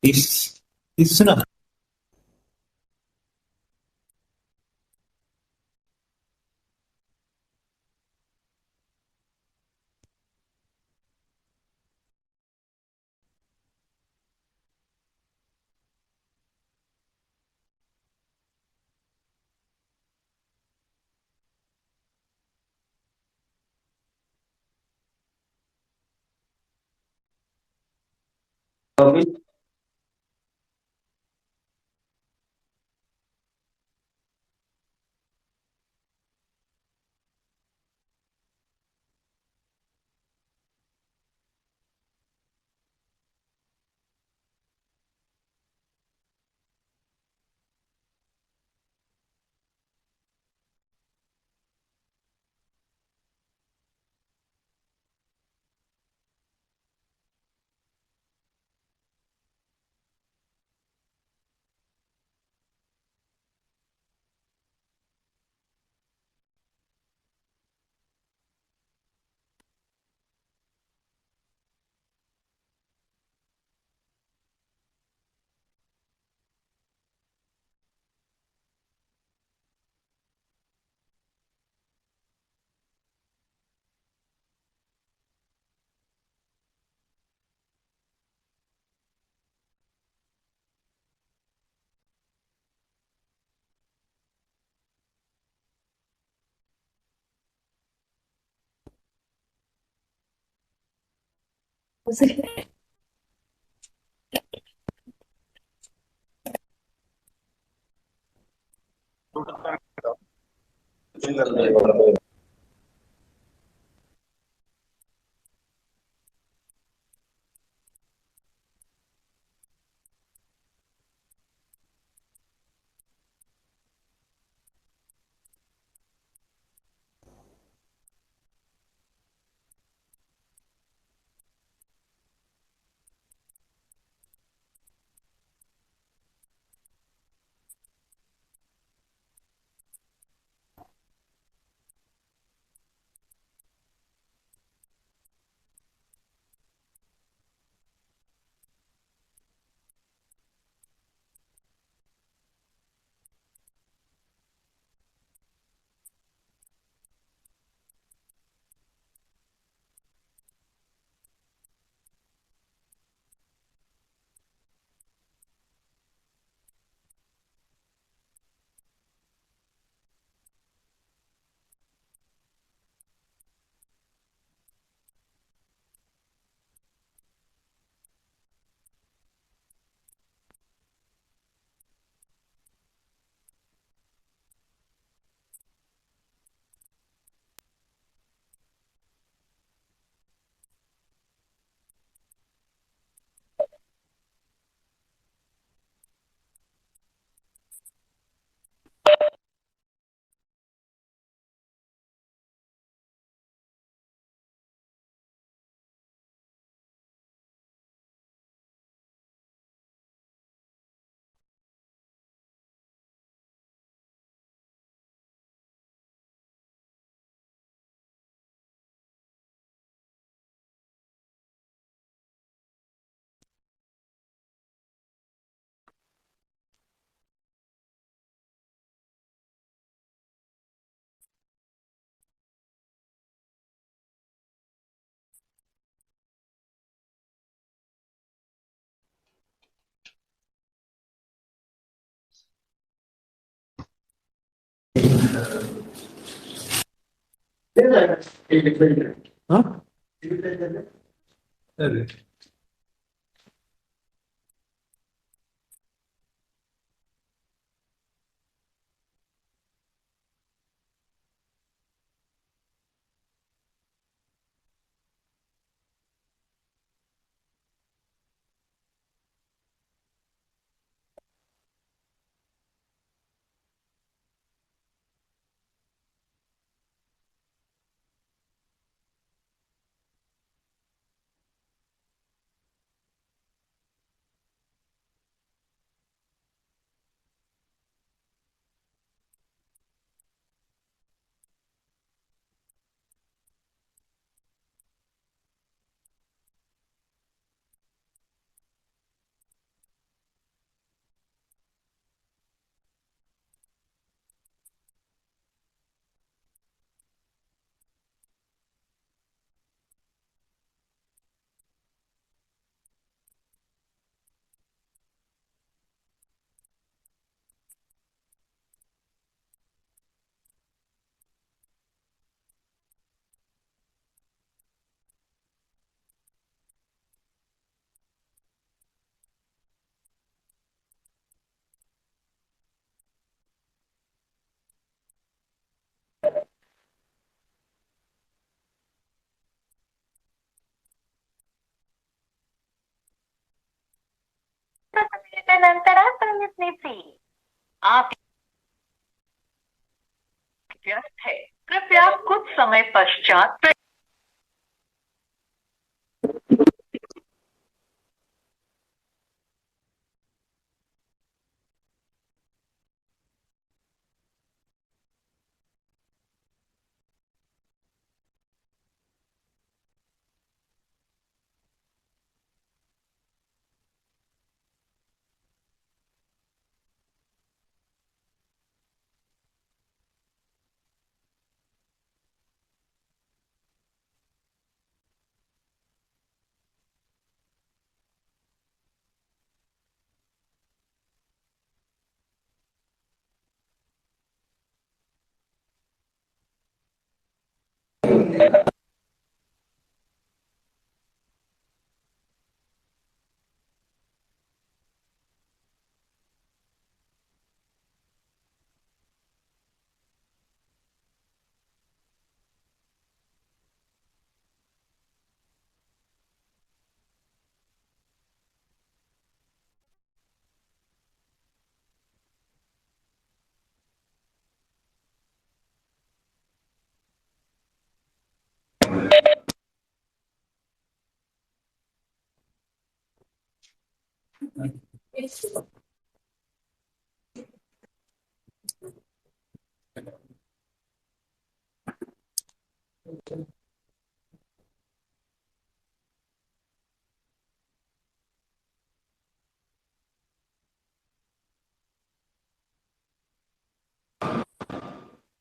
इस सुना। हाँ अरे ನಂತರ ಪ್ರಯತ್ನಿಸಿ. आप व्यस्त है, कृपया कुछ समय पश्चात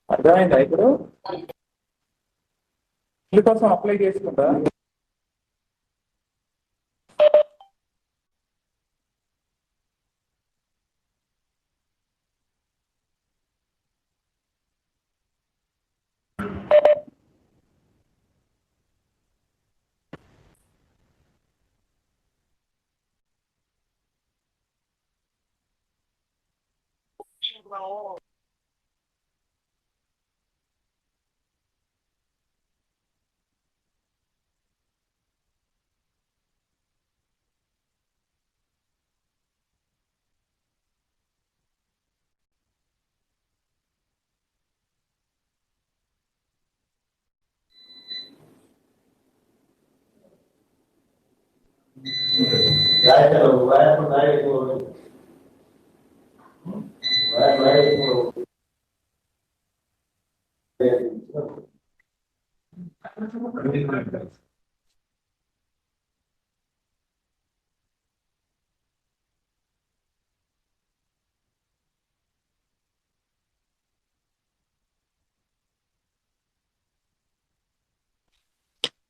అర్థమైందా ఇప్పుడు ఇందుకోసం అప్లై చేసుకుంటా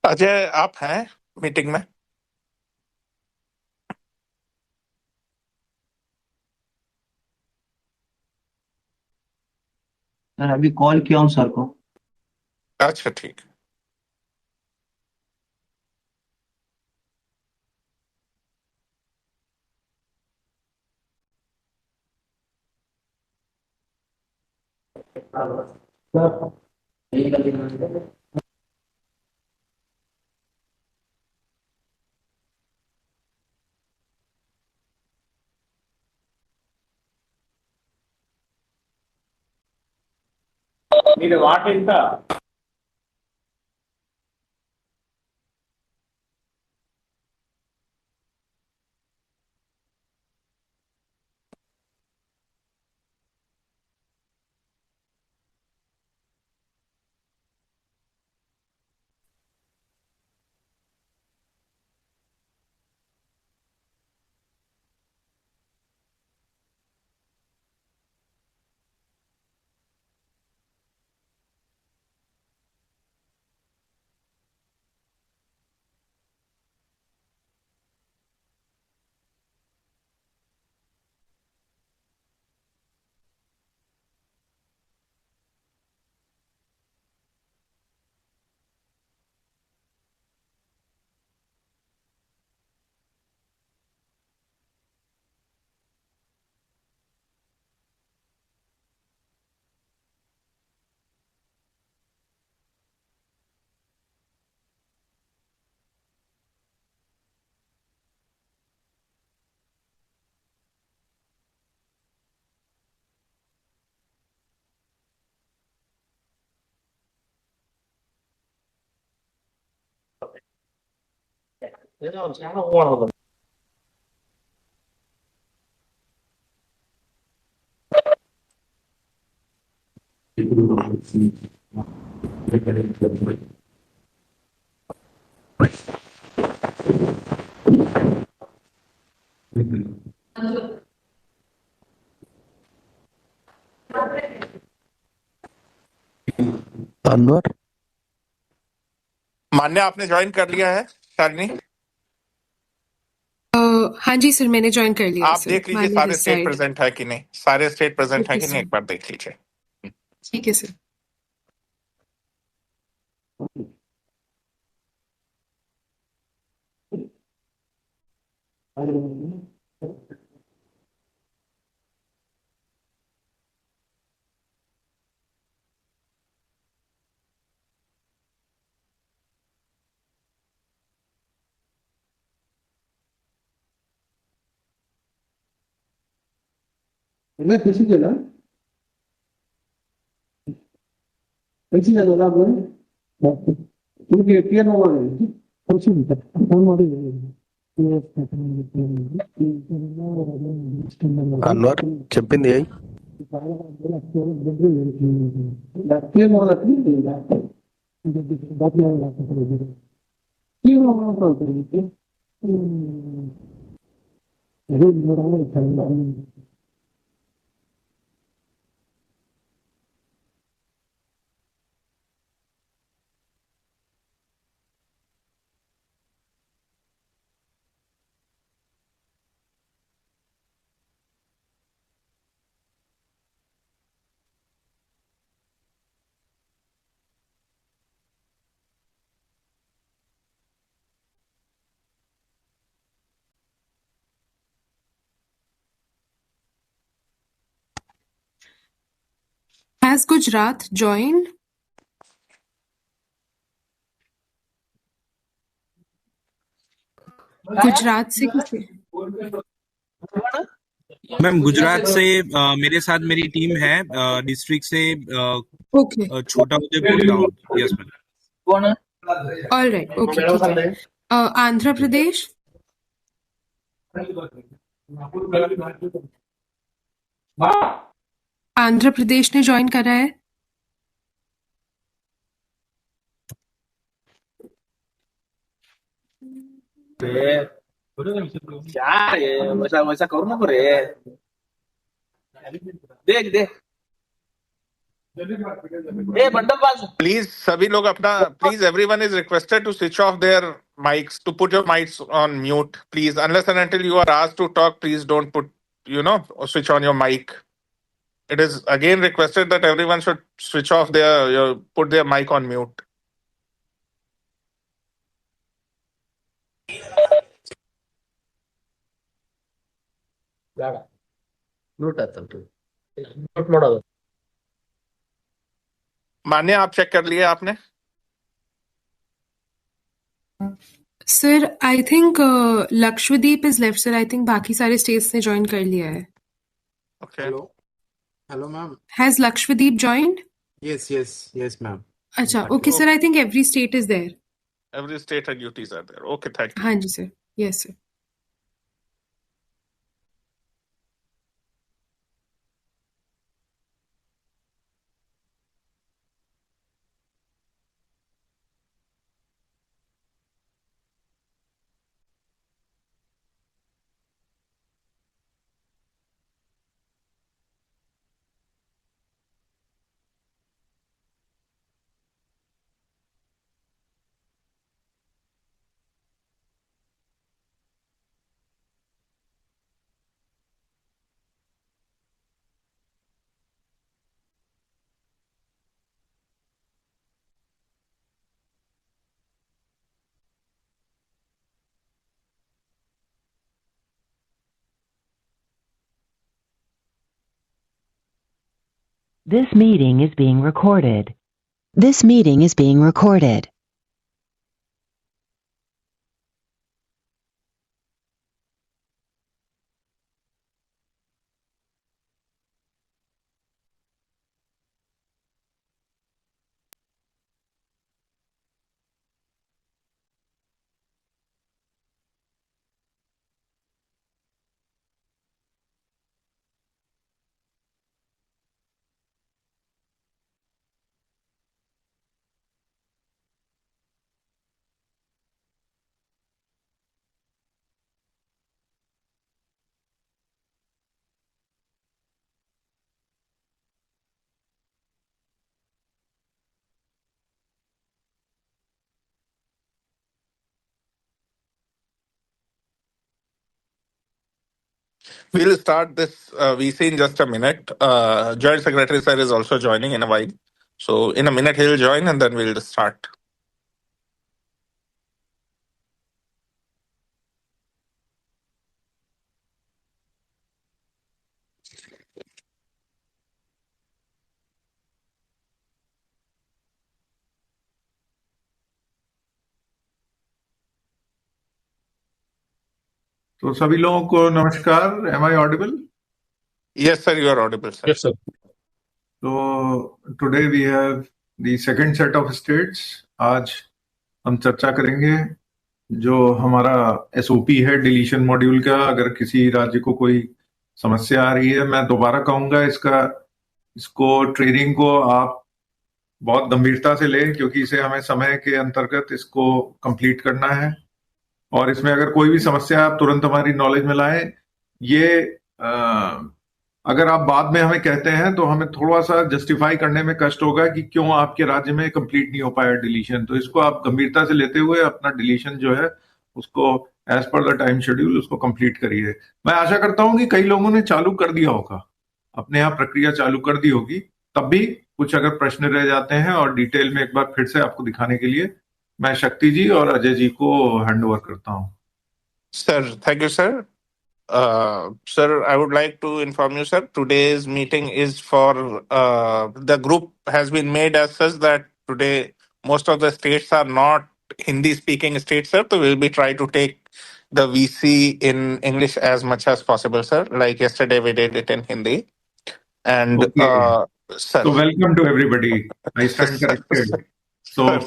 अजय, आप हैं मीटिंग में? सर अभी कॉल किया हूँ सर को। अच्छा, ठीक है। మీరు వాట్ ఎంత अनवर मान्य आपने ज्वाइन कर लिया है शालिनी? हाँ जी सर, मैंने ज्वाइन कर लिया आप सर। देख लीजिए मान्य सारे दिस स्टेट साइड। प्रेजेंट है कि नहीं, सारे स्टेट प्रेजेंट है ओके कि नहीं, सर, एक बार देख लीजिए। ठीक है सर। मैं किसी के ना किसी का बोला बोले क्योंकि पियानो वाले कुछ भी फोन मारे अनवर చెప్పింది అయి पियानो वाला पियानो वाला Has Gujarat joined? गुजरात से किसी? मैम गुजरात से मेरे साथ मेरी टीम है डिस्ट्रिक्ट से ओके, छोटा Udaipur town. Yes ma'am. All right, okay ठीक है। आंध्र प्रदेश? आंध्र प्रदेश ने ज्वाइन करा है? क्या है वैसा वैसा करो ना रे। देख देख ए बंडल पास प्लीज सभी लोग अपना, please everyone is requested to switch off their mics, to put your mics on mute please, unless and until you are asked to talk, please don't put, switch on your mic. It is again requested that everyone should switch off put their mic on mute. ಬೇಡ mute ಆಯ್ತಲ್ರಿ mute ಮಾಡೋದು मान्य आप check कर लिए आपने? Sir I think Lakshadweep is left sir. I think बाकी सारे states ने ज्वाइन कर लिया है। Okay. Hello, ma'am. Has Lakshadweep joined? Yes, ma'am. अच्छा, okay sir. I think every state is there. Every state and duties are there. Okay, thank you. हाँ जी sir, yes sir. This meeting is being recorded. This meeting is being recorded. We'll start this VC in just a minute. Joint Secretary Sir is also joining in a while. So in a minute he'll join and then we'll start. तो सभी लोगों को नमस्कार. Am I audible? Yes, sir, you are audible, sir. Yes, sir. So today we have the second set of states. आज हम चर्चा करेंगे जो हमारा SOP है डिलीशन मॉड्यूल का. अगर किसी राज्य को कोई समस्या आ रही है, मैं दोबारा कहूंगा इसको ट्रेनिंग को आप बहुत गंभीरता से लें, क्योंकि इसे हमें समय के अंतर्गत इसको कंप्लीट करना है. और इसमें अगर कोई भी समस्या आप तुरंत हमारी नॉलेज में लाएं. ये अगर आप बाद में हमें कहते हैं तो हमें थोड़ा सा जस्टिफाई करने में कष्ट होगा कि क्यों आपके राज्य में कंप्लीट नहीं हो पाया डिलीशन. तो इसको आप गंभीरता से लेते हुए अपना डिलीशन जो है उसको एज पर द टाइम शेड्यूल उसको कंप्लीट करिए. मैं आशा करता हूं कि कई लोगों ने चालू कर दिया होगा, अपने यहाँ प्रक्रिया चालू कर दी होगी. तब भी कुछ अगर प्रश्न रह जाते हैं और डिटेल में एक बार फिर से आपको दिखाने के लिए मैं शक्ति जी और अजय जी को हैंड ओवर करता हूं. Sir, thank you, sir. Sir, I would like to inform you, sir, today's meeting is for, the group has been made as such that today most of the states are not Hindi-speaking states, sir. So we'll be trying to take the VC in English as much as possible, sir. Like yesterday we did it in Hindi. And, Okay. sir. So welcome to everybody. I stand corrected. So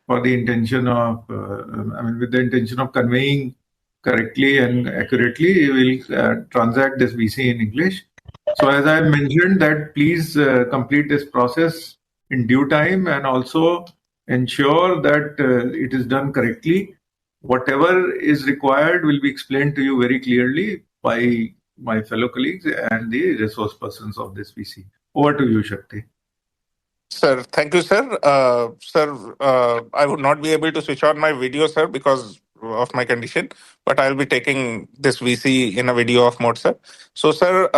for the intention of, with the intention of conveying correctly and accurately, we will transact this VC in English. So as I mentioned that please complete this process in due time and also ensure that it is done correctly. Whatever is required will be explained to you very clearly by my fellow colleagues and the resource persons of this VC. Over to you, Shakti. Sir, thank you, sir. Sir, I would not be able to switch on my video, sir, because of my condition, but I'll be taking this VC in a video off mode, sir. So, sir,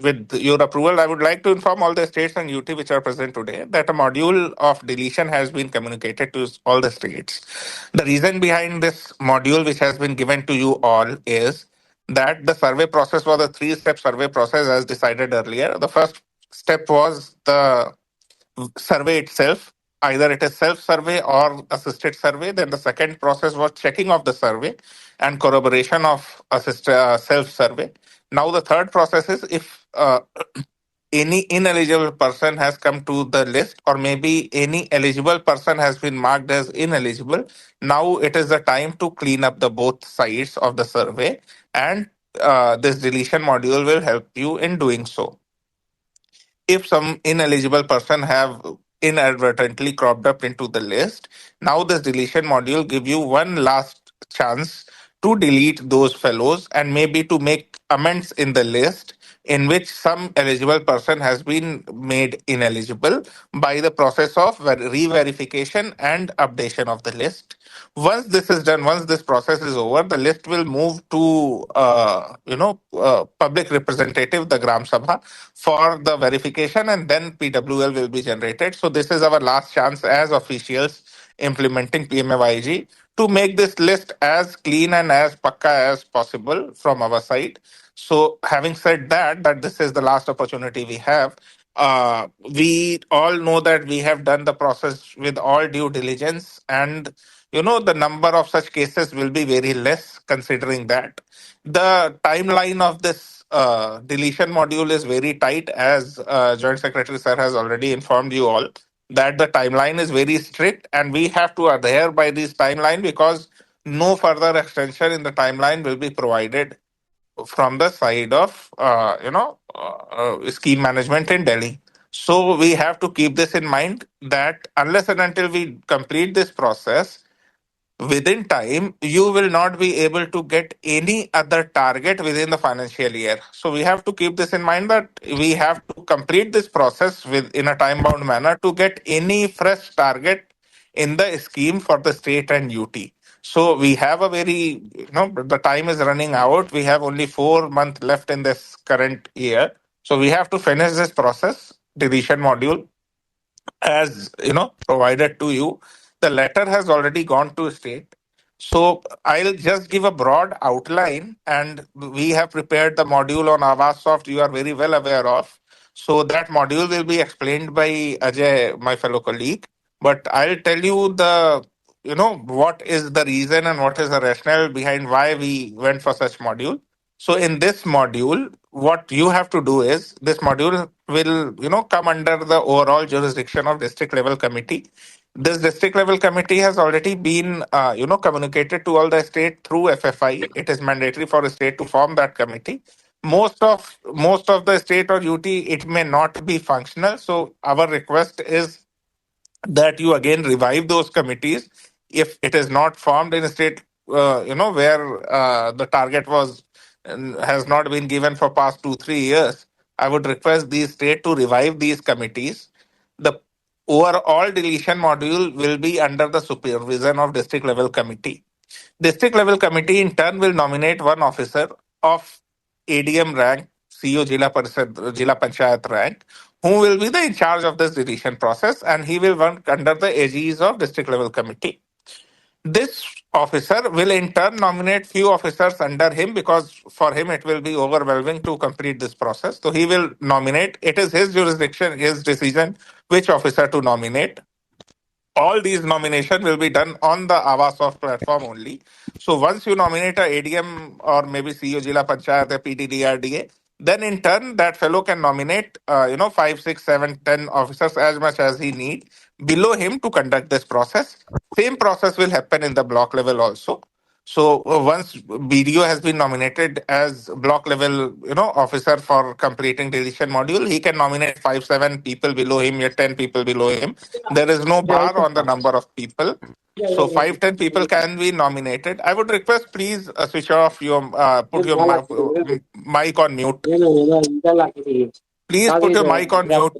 with your approval, I would like to inform all the states and UT which are present today that a module of deletion has been communicated to all the states. The reason behind this module, which has been given to you all, is that the survey process was a 3-step survey process as decided earlier. The first step was the survey itself, either it is self-survey or assisted survey. Then the second process was checking of the survey and corroboration of self-survey. Now the third process is if any ineligible person has come to the list or maybe any eligible person has been marked as ineligible, now it is the time to clean up the both sides of the survey, and this deletion module will help you in doing so. If some ineligible person have inadvertently cropped up into the list, now this deletion module give you one last chance to delete those fellows and maybe to make amends in the list in which some eligible person has been made ineligible by the process of re-verification and updation of the list. Once this is done, once this process is over, the list will move to public representative, the Gram Sabha, for the verification, and then PWL will be generated. So this is our last chance as officials implementing PMAYG to make this list as clean and as pakka as possible from our side. So having said that this is the last opportunity we have. We all know that we have done the process with all due diligence, and the number of such cases will be very less considering that. The timeline of this deletion module is very tight, as Joint Secretary Sir has already informed you all that the timeline is very strict and we have to adhere by this timeline because no further extension in the timeline will be provided from the side of scheme management in Delhi. So we have to keep this in mind that unless and until we complete this process within time, you will not be able to get any other target within the financial year. So we have to keep this in mind that we have to complete this process in a time-bound manner to get any fresh target in the scheme for the state and UT. So we have a very, the time is running out. We have only 4 months left in this current year. So we have to finish this process, deletion module, as provided to you. The letter has already gone to state. So I'll just give a broad outline, and we have prepared the module on Awaas Soft you are very well aware of. So that module will be explained by Ajay, my fellow colleague. But I'll tell you what is the reason and what is the rationale behind why we went for such module. So in this module, what you have to do is this module will, come under the overall jurisdiction of district level committee. This district level committee has already been, communicated to all the state through FFI. It is mandatory for a state to form that committee. Most of the state or UT, it may not be functional. So our request is that you again revive those committees if it is not formed in a state where the target was has not been given for past 2-3 years. I would request the state to revive these committees. The overall deletion module will be under the supervision of district level committee. District level committee in turn will nominate one officer of ADM rank, CO Jila Parishad, Jila Panchayat rank, who will be the in charge of this deletion process, and he will work under the AGs of district level committee. This officer will in turn nominate few officers under him, because for him it will be overwhelming to complete this process. So he will nominate. It is his jurisdiction, his decision which officer to nominate. All these nomination will be done on the Awaas platform only. So once you nominate a ADM or maybe CEO Jila Panchayat or PTDRDA, then in turn that fellow can nominate 5, 6, 7, 10 officers as much as he need below him to conduct this process. Same process will happen in the block level also. So once BDO has been nominated as block level, officer for completing deletion module, he can nominate 5, 7 people below him or 10 people below him. There is no bar on the number of people. So 5, 10 people can be nominated. I would request, please switch off your, put your mic on mute. Please put your mic on mute.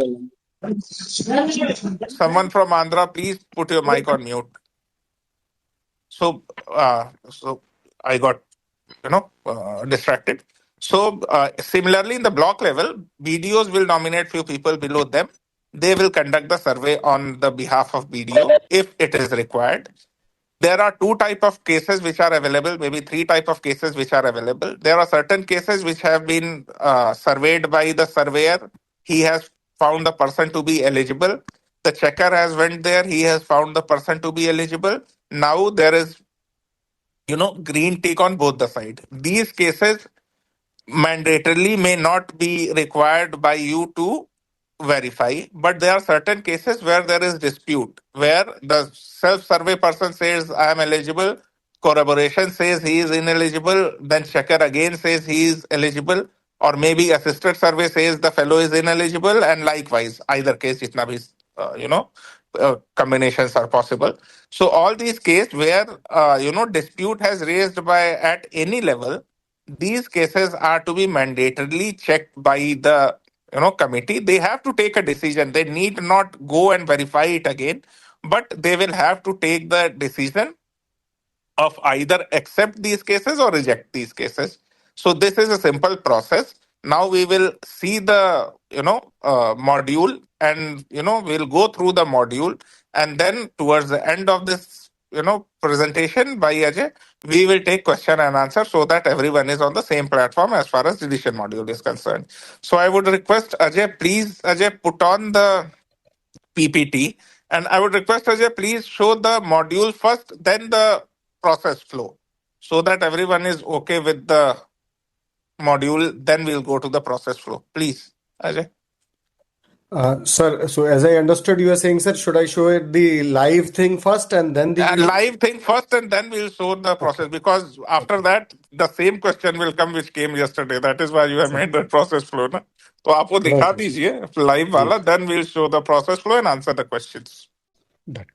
Someone from Andhra, please put your mic on mute. So I got distracted. So similarly, in the block level, BDOs will nominate few people below them. They will conduct the survey on the behalf of BDO if it is required. There are 2 type of cases which are available, maybe 3 type of cases which are available. There are certain cases which have been surveyed by the surveyor. He has found the person to be eligible. The checker has went there. He has found the person to be eligible. Now there is green tick on both the side. These cases mandatorily may not be required by you to verify, but there are certain cases where there is dispute, where the self-survey person says I am eligible, corroboration says he is ineligible, then checker again says he is eligible, or maybe assisted survey says the fellow is ineligible, and likewise either case jitna bhi combinations are possible. So all these cases where dispute has raised by at any level, these cases are to be mandatorily checked by the committee. They have to take a decision. They need not go and verify it again, but they will have to take the decision of either accept these cases or reject these cases. So this is a simple process. Now we will see the module, and we'll go through the module, and then towards the end of this presentation by Ajay, we will take question and answer so that everyone is on the same platform as far as deletion module is concerned. So I would request Ajay, please, Ajay, put on the PPT, and I would request Ajay, please show the module first, then the process flow, so that everyone is okay with the module. Then we'll go to the process flow. Please, Ajay. Sir, so as I understood, you are saying, sir, should I show it the live thing first and then the live thing first, and then we'll show the process, because after that the same question will come which came yesterday. That is why you have made the process flow. Na? तो आप वो दिखा दीजिए live वाला, then we'll show the process flow and answer the questions. Done.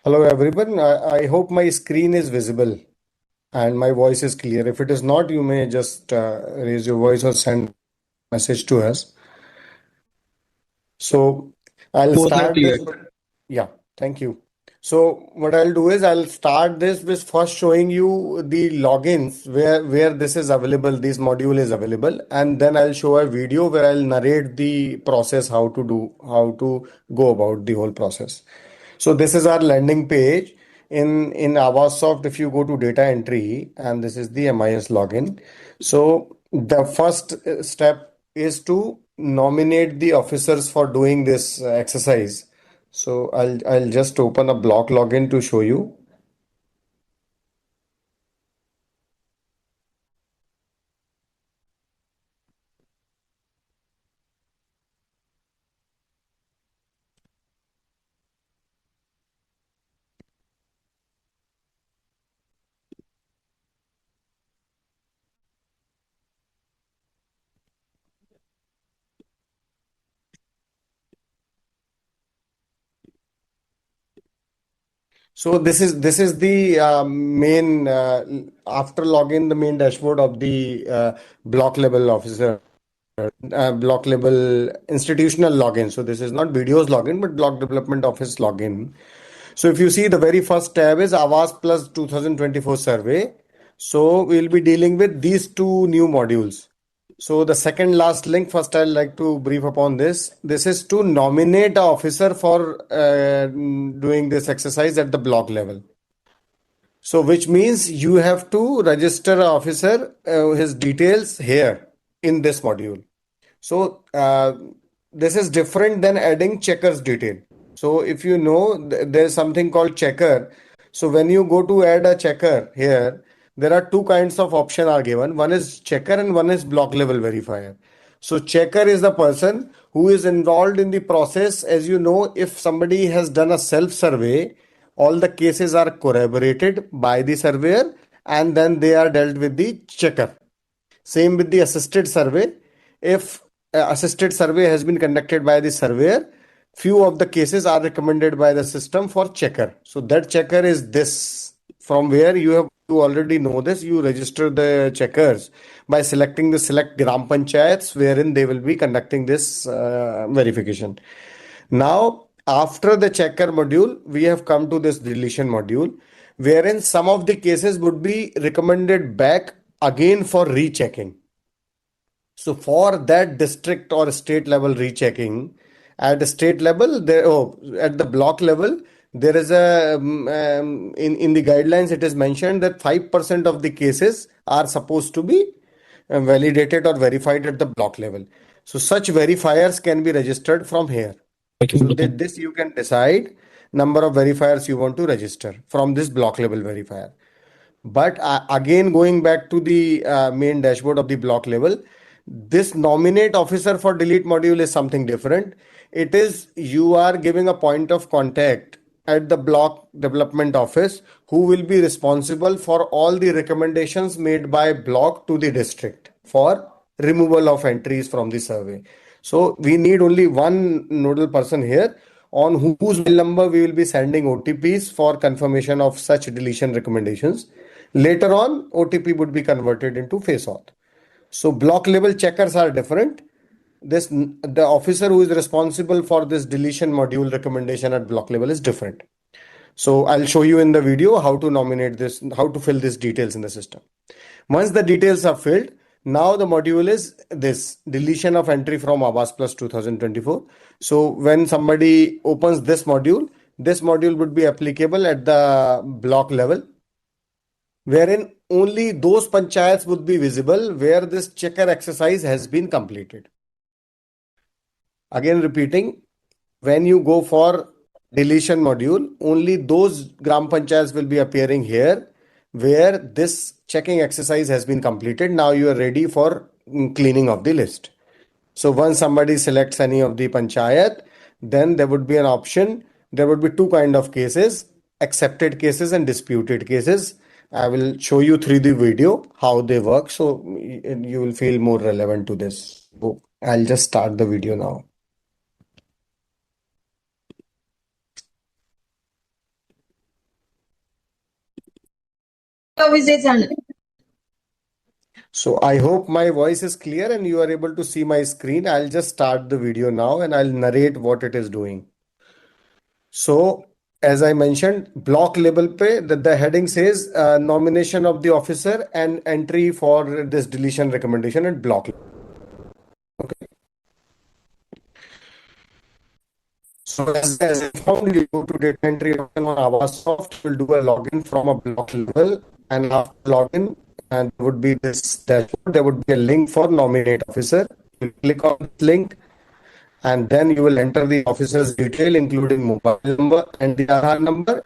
Hello everyone. I hope my screen is visible and my voice is clear. If it is not, you may just raise your voice or send message to us. So I'll Both are start clear. this. Yeah, thank you. So what I'll do is I'll start this with first showing you the logins where this is available, this module is available, and then I'll show a video where I'll narrate the process, how to go about the whole process. So this is our landing page in Awasoft. If you go to data entry, and this is the MIS login. So the first step is to nominate the officers for doing this exercise. So I'll just open a block login to show you. So this is the main after login, the main dashboard of the block level officer. Block level institutional login. So this is not videos login, but block development office login. So if you see, the very first tab is Awaas plus 2024 survey. So we'll be dealing with these two new modules. So the second last link, first I'd like to brief upon this. This is to nominate an officer for doing this exercise at the block level. So which means you have to register an officer, his details here in this module. So this is different than adding checkers detail. So if you know, there's something called checker. So when you go to add a checker here, there are two kinds of option are given. One is checker and one is block level verifier. So checker is the person who is involved in the process. As you know, if somebody has done a self survey, all the cases are corroborated by the surveyor and then they are dealt with the checker. Same with the assisted survey. If assisted survey has been conducted by the surveyor, few of the cases are recommended by the system for checker. So that checker is this, from where you already know this. You register the checkers by selecting the select gram panchayats wherein they will be conducting this verification. Now after the checker module, we have come to this deletion module, wherein some of the cases would be recommended back again for rechecking. So for that district or state level rechecking, at the state level, at the block level, there is a in the guidelines it is mentioned that 5% of the cases are supposed to be validated or verified at the block level. So such verifiers can be registered from here. So this you can decide number of verifiers you want to register from this block level verifier. But again, going back to the main dashboard of the block level, this nominate officer for delete module is something different. It is you are giving a point of contact at the block development office who will be responsible for all the recommendations made by block to the district for removal of entries from the survey. So we need only one nodal person here on whose mobile number we will be sending OTPs for confirmation of such deletion recommendations. Later on, OTP would be converted into face auth. So block level checkers are different. The officer who is responsible for this deletion module recommendation at block level is different. So I'll show you in the video how to nominate this, how to fill these details in the system. Once the details are filled, now the module is this deletion of entry from Awaas plus 2024. So when somebody opens this module would be applicable at the block level, wherein only those panchayats would be visible where this checker exercise has been completed. Again repeating, when you go for deletion module, only those gram panchayats will be appearing here where this checking exercise has been completed. Now you are ready for cleaning of the list. So once somebody selects any of the panchayat, then there would be an option. There would be two kind of cases, accepted cases and disputed cases. I will show you through the video how they work, so you will feel more relevant to this. So I'll just start the video now. So I hope my voice is clear and you are able to see my screen. I'll just start the video now and I'll narrate what it is doing. So as I mentioned, block label pe the heading says nomination of the officer and entry for this deletion recommendation at block level. Okay. So as informed, you go to data entry on Awaas Soft, will do a login from a block level, and after login, and would be this dashboard, there would be a link for nominate officer. You click on this link, and then you will enter the officer's detail, including mobile number and the Aadhaar number.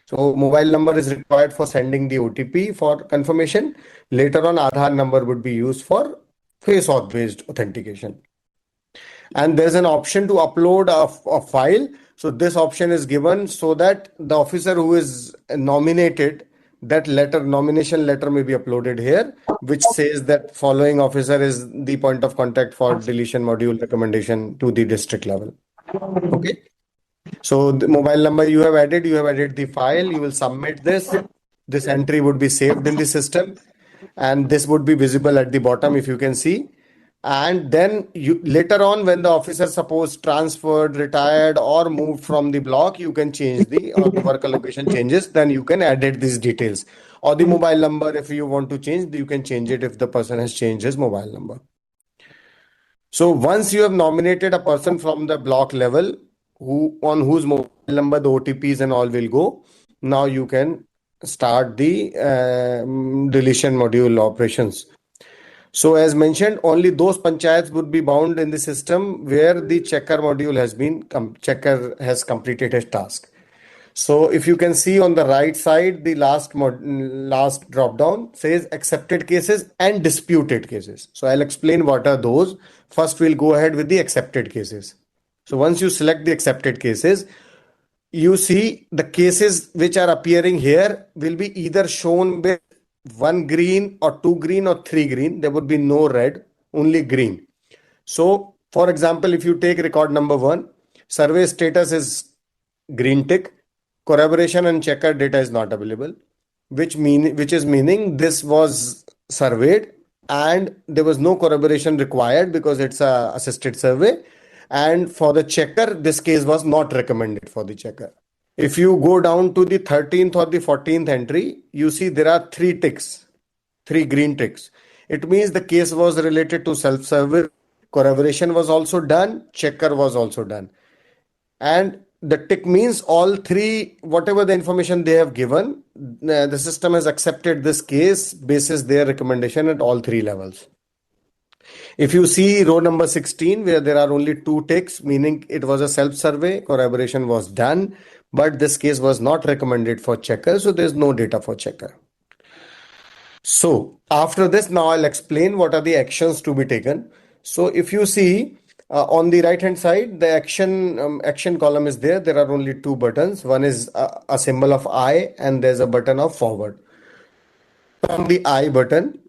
So mobile number is required for sending the OTP for confirmation. Later on, Aadhaar number would be used for face auth based authentication. And there's an option to upload a file. So this option is given so that the officer who is nominated, that nomination letter may be uploaded here, which says that following officer is the point of contact for deletion module recommendation to the district level. Okay. So the mobile number you have added the file, you will submit this. This entry would be saved in the system, and this would be visible at the bottom if you can see. And then you later on, when the officer suppose transferred, retired, or moved from the block, you can change the work allocation changes. Then you can edit these details, or the mobile number. If you want to change, you can change it if the person has changed his mobile number. So once you have nominated a person from the block level, on whose mobile number the OTPs and all will go, now you can start the deletion module operations. So as mentioned, only those panchayats would be bound in the system where the checker module has completed his task. So if you can see on the right side, the last drop down says accepted cases and disputed cases. So I'll explain what are those. First, we'll go ahead with the accepted cases. So once you select the accepted cases, you see the cases which are appearing here will be either shown with 1 green or 2 green or 3 green. There would be no red, only green. So for example, if you take record number 1, survey status is green tick, corroboration and checker data is not available, which is meaning this was surveyed and there was no corroboration required because it's a assisted survey. And for the checker, this case was not recommended for the checker. If you go down to the 13th or the 14th entry, you see there are 3 ticks, 3 green ticks. It means the case was related to self-service, corroboration was also done, checker was also done. And the tick means all 3, whatever the information they have given, the system has accepted this case basis their recommendation at all 3 levels. If you see row number 16, where there are only 2 ticks, meaning it was a self-survey, corroboration was done, but this case was not recommended for checker, so there's no data for checker. So after this, now I'll explain what are the actions to be taken. So if you see on the right hand side, the action column is there. There are only 2 buttons. One is a symbol of I and there's a button of forward. On the I button,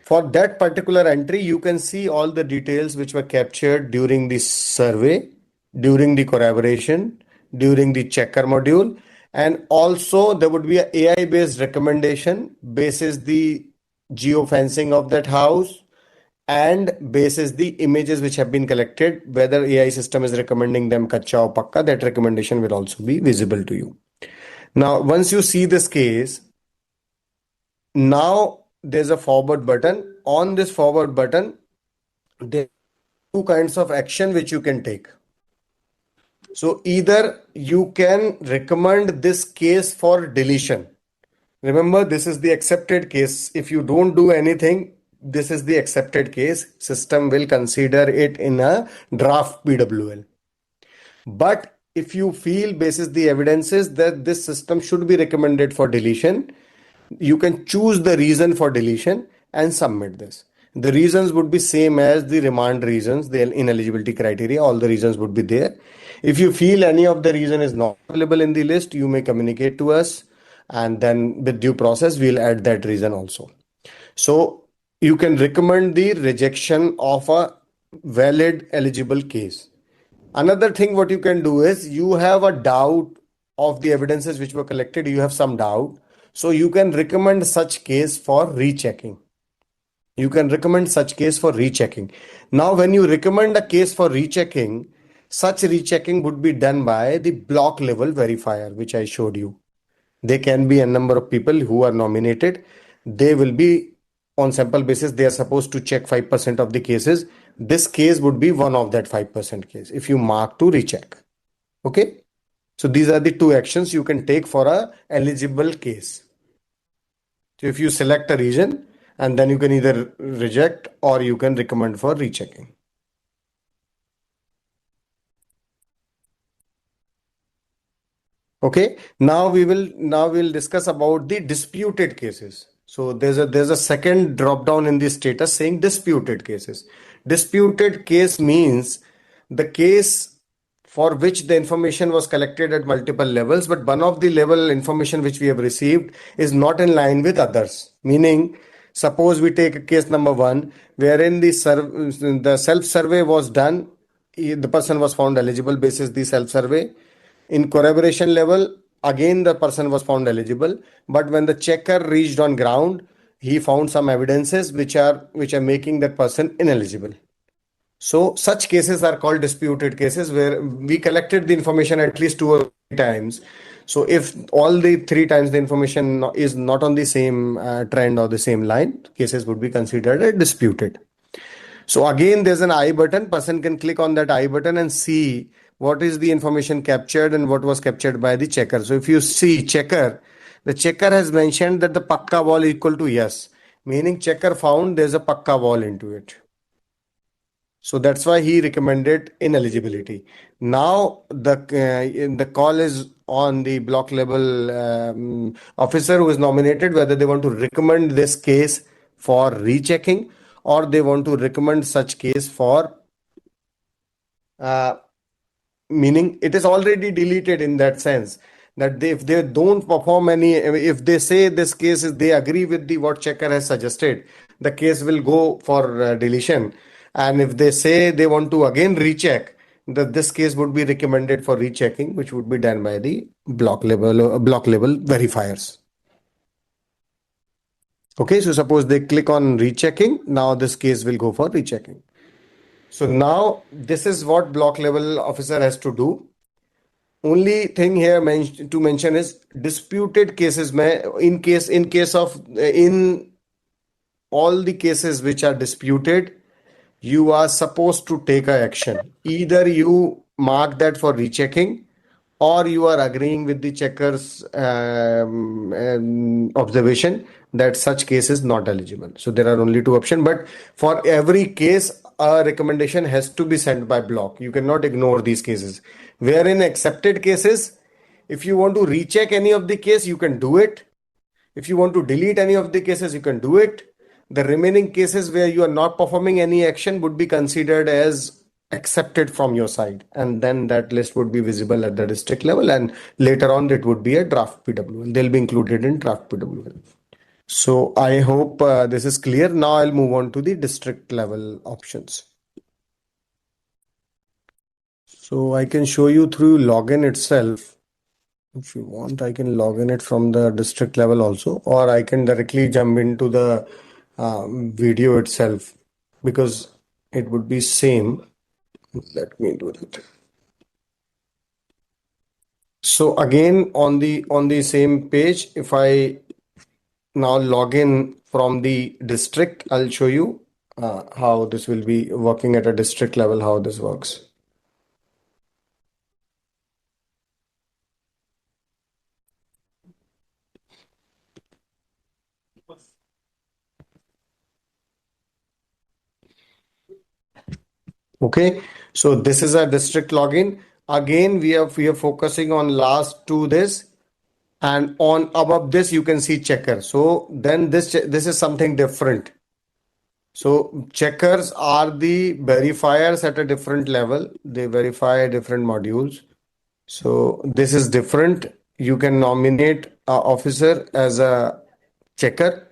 for that particular entry, you can see all the details which were captured during the survey, during the corroboration, during the checker module, and also there would be an AI based recommendation basis the geofencing of that house and basis the images which have been collected, whether AI system is recommending them kacha or pakka, that recommendation will also be visible to you. Now, once you see this case, now there's a forward button. On this forward button, there are 2 kinds of action which you can take. So either you can recommend this case for deletion. Remember, this is the accepted case. If you don't do anything, this is the accepted case. System will consider it in a draft PWL. But if you feel basis the evidences that this system should be recommended for deletion, you can choose the reason for deletion and submit this. The reasons would be same as the remand reasons, the ineligibility criteria, all the reasons would be there. If you feel any of the reason is not available in the list, you may communicate to us and then with due process, we'll add that reason also. So you can recommend the rejection of a valid eligible case. Another thing what you can do is you have a doubt of the evidences which were collected, you have some doubt. So you can recommend such case for rechecking. You can recommend such case for rechecking. Now, when you recommend a case for rechecking, such rechecking would be done by the block level verifier, which I showed you. There can be a number of people who are nominated. They will be on sample basis. They are supposed to check 5% of the cases. This case would be one of that 5% case if you mark to recheck. Okay. So these are the two actions you can take for a eligible case. So if you select a region, and then you can either reject or you can recommend for rechecking. Okay, now we'll discuss about the disputed cases. So there's a second drop down in the status saying disputed cases. Disputed case means the case for which the information was collected at multiple levels, but one of the level information which we have received is not in line with others. Meaning, suppose we take case number 1, wherein the self-survey was done, the person was found eligible basis the self-survey. In corroboration level, again the person was found eligible, but when the checker reached on ground, he found some evidences which are making that person ineligible. So such cases are called disputed cases, where we collected the information at least 2 or 3 times. So if all the 3 times the information is not on the same trend or the same line, cases would be considered as disputed. So again, there's an I button. Person can click on that I button and see what is the information captured and what was captured by the checker. So if you see checker, the checker has mentioned that the pakka wall equal to yes, meaning checker found there's a pakka wall into it. So that's why he recommended ineligibility. Now the call is on the block level officer who is nominated, whether they want to recommend this case for rechecking or they want to recommend such case for meaning it is already deleted, in that sense that if they don't perform any, if they say this case is they agree with the what checker has suggested, the case will go for deletion. And if they say they want to again recheck, that this case would be recommended for rechecking, which would be done by the block level verifiers. Okay, so suppose they click on rechecking, now this case will go for rechecking. So now this is what block level officer has to do. Only thing here to mention is disputed cases. In all the cases which are disputed, you are supposed to take an action. Either you mark that for rechecking, or you are agreeing with the checker's observation that such case is not eligible. So there are only 2 options, but for every case, a recommendation has to be sent by block. You cannot ignore these cases. Wherein accepted cases, if you want to recheck any of the case, you can do it. If you want to delete any of the cases, you can do it. The remaining cases where you are not performing any action would be considered as accepted from your side, and then that list would be visible at the district level, and later on it would be a draft PWL. They'll be included in draft PWL. So I hope this is clear. Now I'll move on to the district level options. So I can show you through login itself. If you want, I can log in it from the district level also, or I can directly jump into the video itself, because it would be same. Let me do that. So again, on the same page, if I now log in from the district, I'll show you how this will be working at a district level, how this works. Okay, so this is a district login. Again, we are focusing on last to this, and on above this you can see checker. So then this is something different. So checkers are the verifiers at a different level. They verify different modules. So this is different. You can nominate an officer as a checker.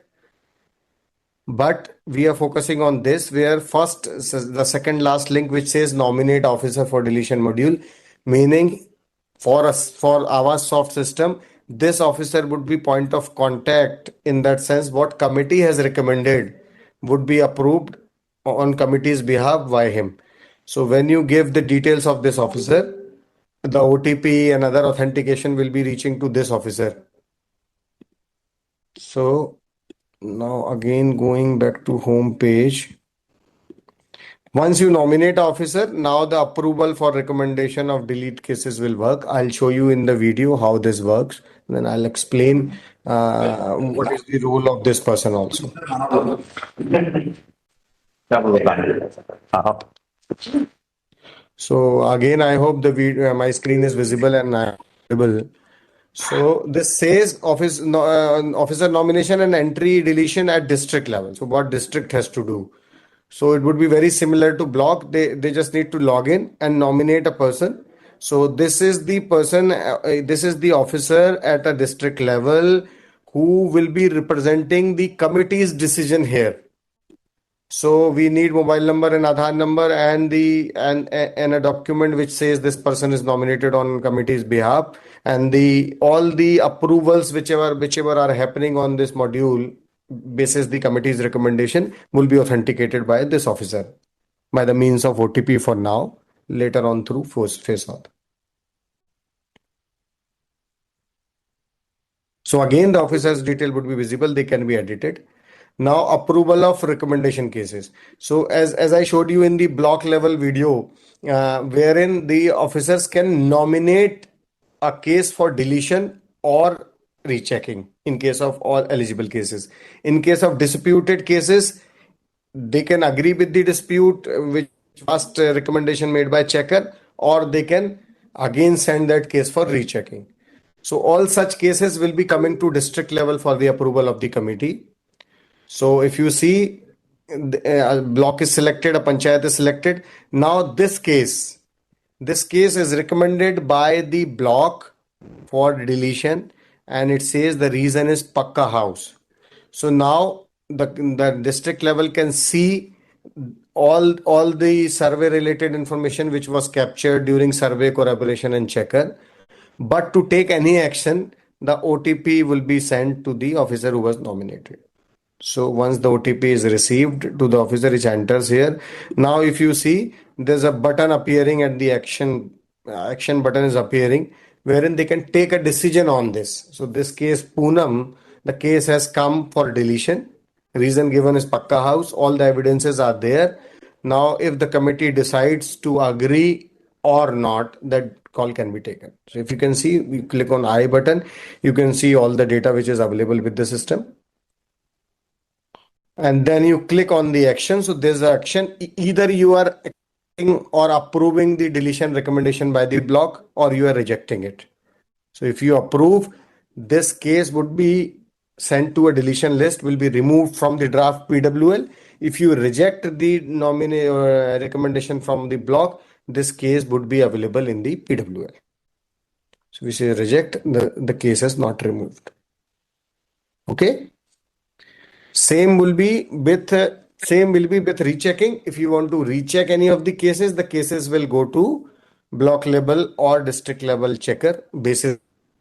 But we are focusing on this, where first the second last link which says nominate officer for deletion module, meaning for Awaas soft system, this officer would be point of contact. In that sense, what committee has recommended would be approved on committee's behalf by him. So when you give the details of this officer, the OTP and other authentication will be reaching to this officer. So now again going back to home page. Once you nominate officer, now the approval for recommendation of delete cases will work. I'll show you in the video how this works. Then I'll explain what is the role of this person also. So again, I hope the video, my screen is visible and audible. So this says officer nomination and entry deletion at district level. So what district has to do? So it would be very similar to block. They just need to log in and nominate a person. So this is the person, this is the officer at a district level who will be representing the committee's decision here. So we need mobile number and Aadhaar number and a document which says this person is nominated on committee's behalf, and all the approvals whichever are happening on this module basis the committee's recommendation will be authenticated by this officer by the means of OTP for now, later on through face auth. So again, the officer's detail would be visible, they can be edited. Now approval of recommendation cases. So as I showed you in the block level video, wherein the officers can nominate a case for deletion or rechecking in case of all eligible cases. In case of disputed cases, they can agree with the dispute which first recommendation made by checker, or they can again send that case for rechecking. So all such cases will be coming to district level for the approval of the committee. So if you see a block is selected, a panchayat is selected. Now this case is recommended by the block for deletion, and it says the reason is Pakka house. So now the district level can see all the survey related information which was captured during survey, corroboration and checker. But to take any action, the OTP will be sent to the officer who was nominated. So once the OTP is received to the officer, it enters here. Now if you see, there's a button appearing at the action button is appearing, wherein they can take a decision on this. So this case Poonam, the case has come for deletion. Reason given is Pakka house. All the evidences are there. Now if the committee decides to agree or not, that call can be taken. So if you can see, we click on I button, you can see all the data which is available with the system. And then you click on the action. So there's an action. Either you are accepting or approving the deletion recommendation by the block, or you are rejecting it. So if you approve, this case would be sent to a deletion list, will be removed from the draft PWL. If you reject the recommendation from the block, this case would be available in the PWL. So we say reject, the case is not removed. Okay. Same will be with rechecking. If you want to recheck any of the cases will go to block level or district level checker basis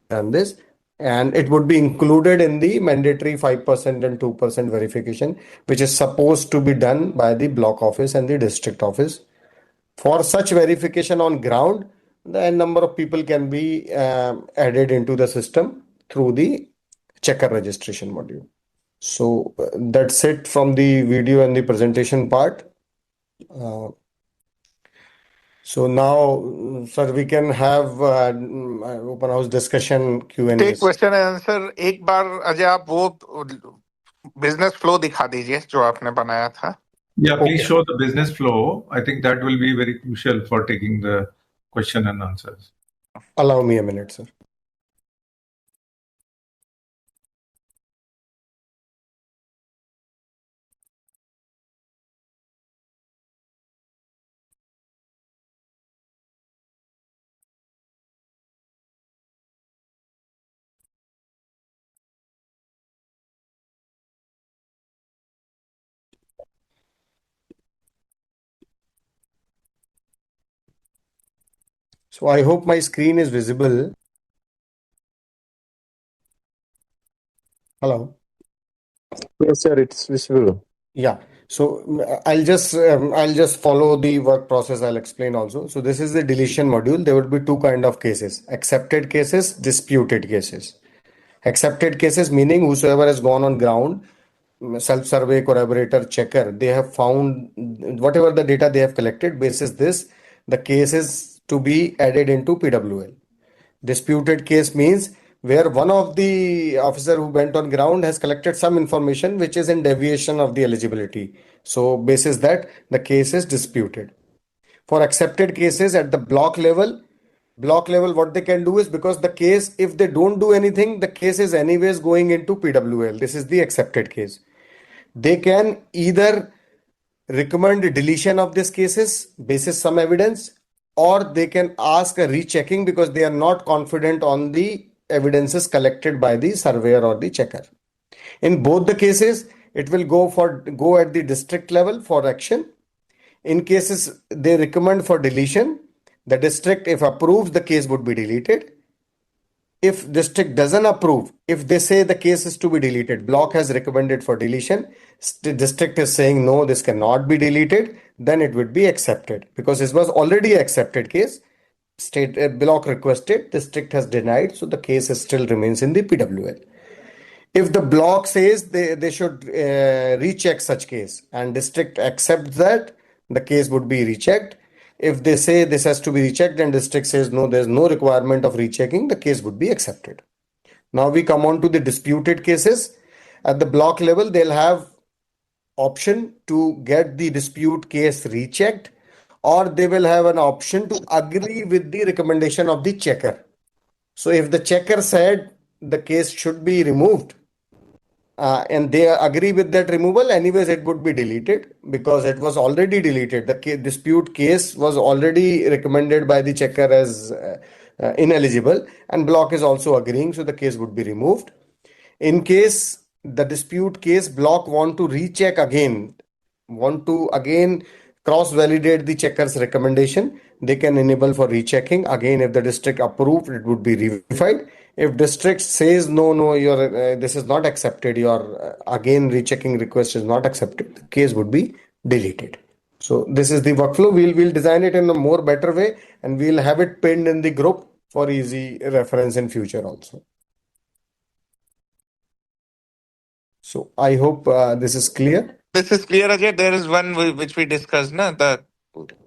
on this, and it would be included in the mandatory 5% and 2% verification, which is supposed to be done by the block office and the district office. For such verification on ground, the number of people can be added into the system through the checker registration module. So that's it from the video and the presentation part. So now, sir, we can have open house discussion Q&A. Take question and answer. एक बार अजय आप वो business flow दिखा दीजिए जो आपने बनाया था. Yeah, please show the business flow. I think that will be very crucial for taking the question and answers. Allow me a minute, sir. So I hope my screen is visible. Hello. Yes, sir, it's visible. Yeah. So I'll just follow the work process. I'll explain also. So this is the deletion module. There would be two kind of cases: accepted cases, disputed cases. Accepted cases meaning whosoever has gone on ground, self-survey, collaborator, checker, they have found whatever the data they have collected. Basis this, the case is to be added into PWL. Disputed case means where one of the officer who went on ground has collected some information which is in deviation of the eligibility. So basis that the case is disputed. For accepted cases at the block level, what they can do is, because the case, if they don't do anything, the case is anyways going into PWL. This is the accepted case. They can either recommend deletion of these cases basis some evidence, or they can ask a rechecking because they are not confident on the evidences collected by the surveyor or the checker. In both the cases, it will go at the district level for action. In cases they recommend for deletion, the district, if approves, the case would be deleted. If district doesn't approve, if they say the case is to be deleted, block has recommended for deletion, district is saying no, this cannot be deleted, then it would be accepted because this was already accepted case. State block requested, district has denied, so the case is still remains in the PWL. If the block says they should recheck such case and district accepts that, the case would be rechecked. If they say this has to be rechecked and district says no, there's no requirement of rechecking, the case would be accepted. Now we come on to the disputed cases. At the block level, they'll have option to get the dispute case rechecked, or they will have an option to agree with the recommendation of the checker. So if the checker said the case should be removed, and they agree with that removal, anyways it would be deleted because it was already deleted. The dispute case was already recommended by the checker as ineligible, and block is also agreeing, so the case would be removed. In case the dispute case block want to recheck again, want to again cross-validate the checker's recommendation, they can enable for rechecking. Again, if the district approved, it would be verified. If district says no, your this is not accepted, your again rechecking request is not accepted, the case would be deleted. So this is the workflow. We'll design it in a more better way, and we'll have it pinned in the group for easy reference in future also. So I hope this is clear. This is clear, Ajay. There is one which we discussed, na, the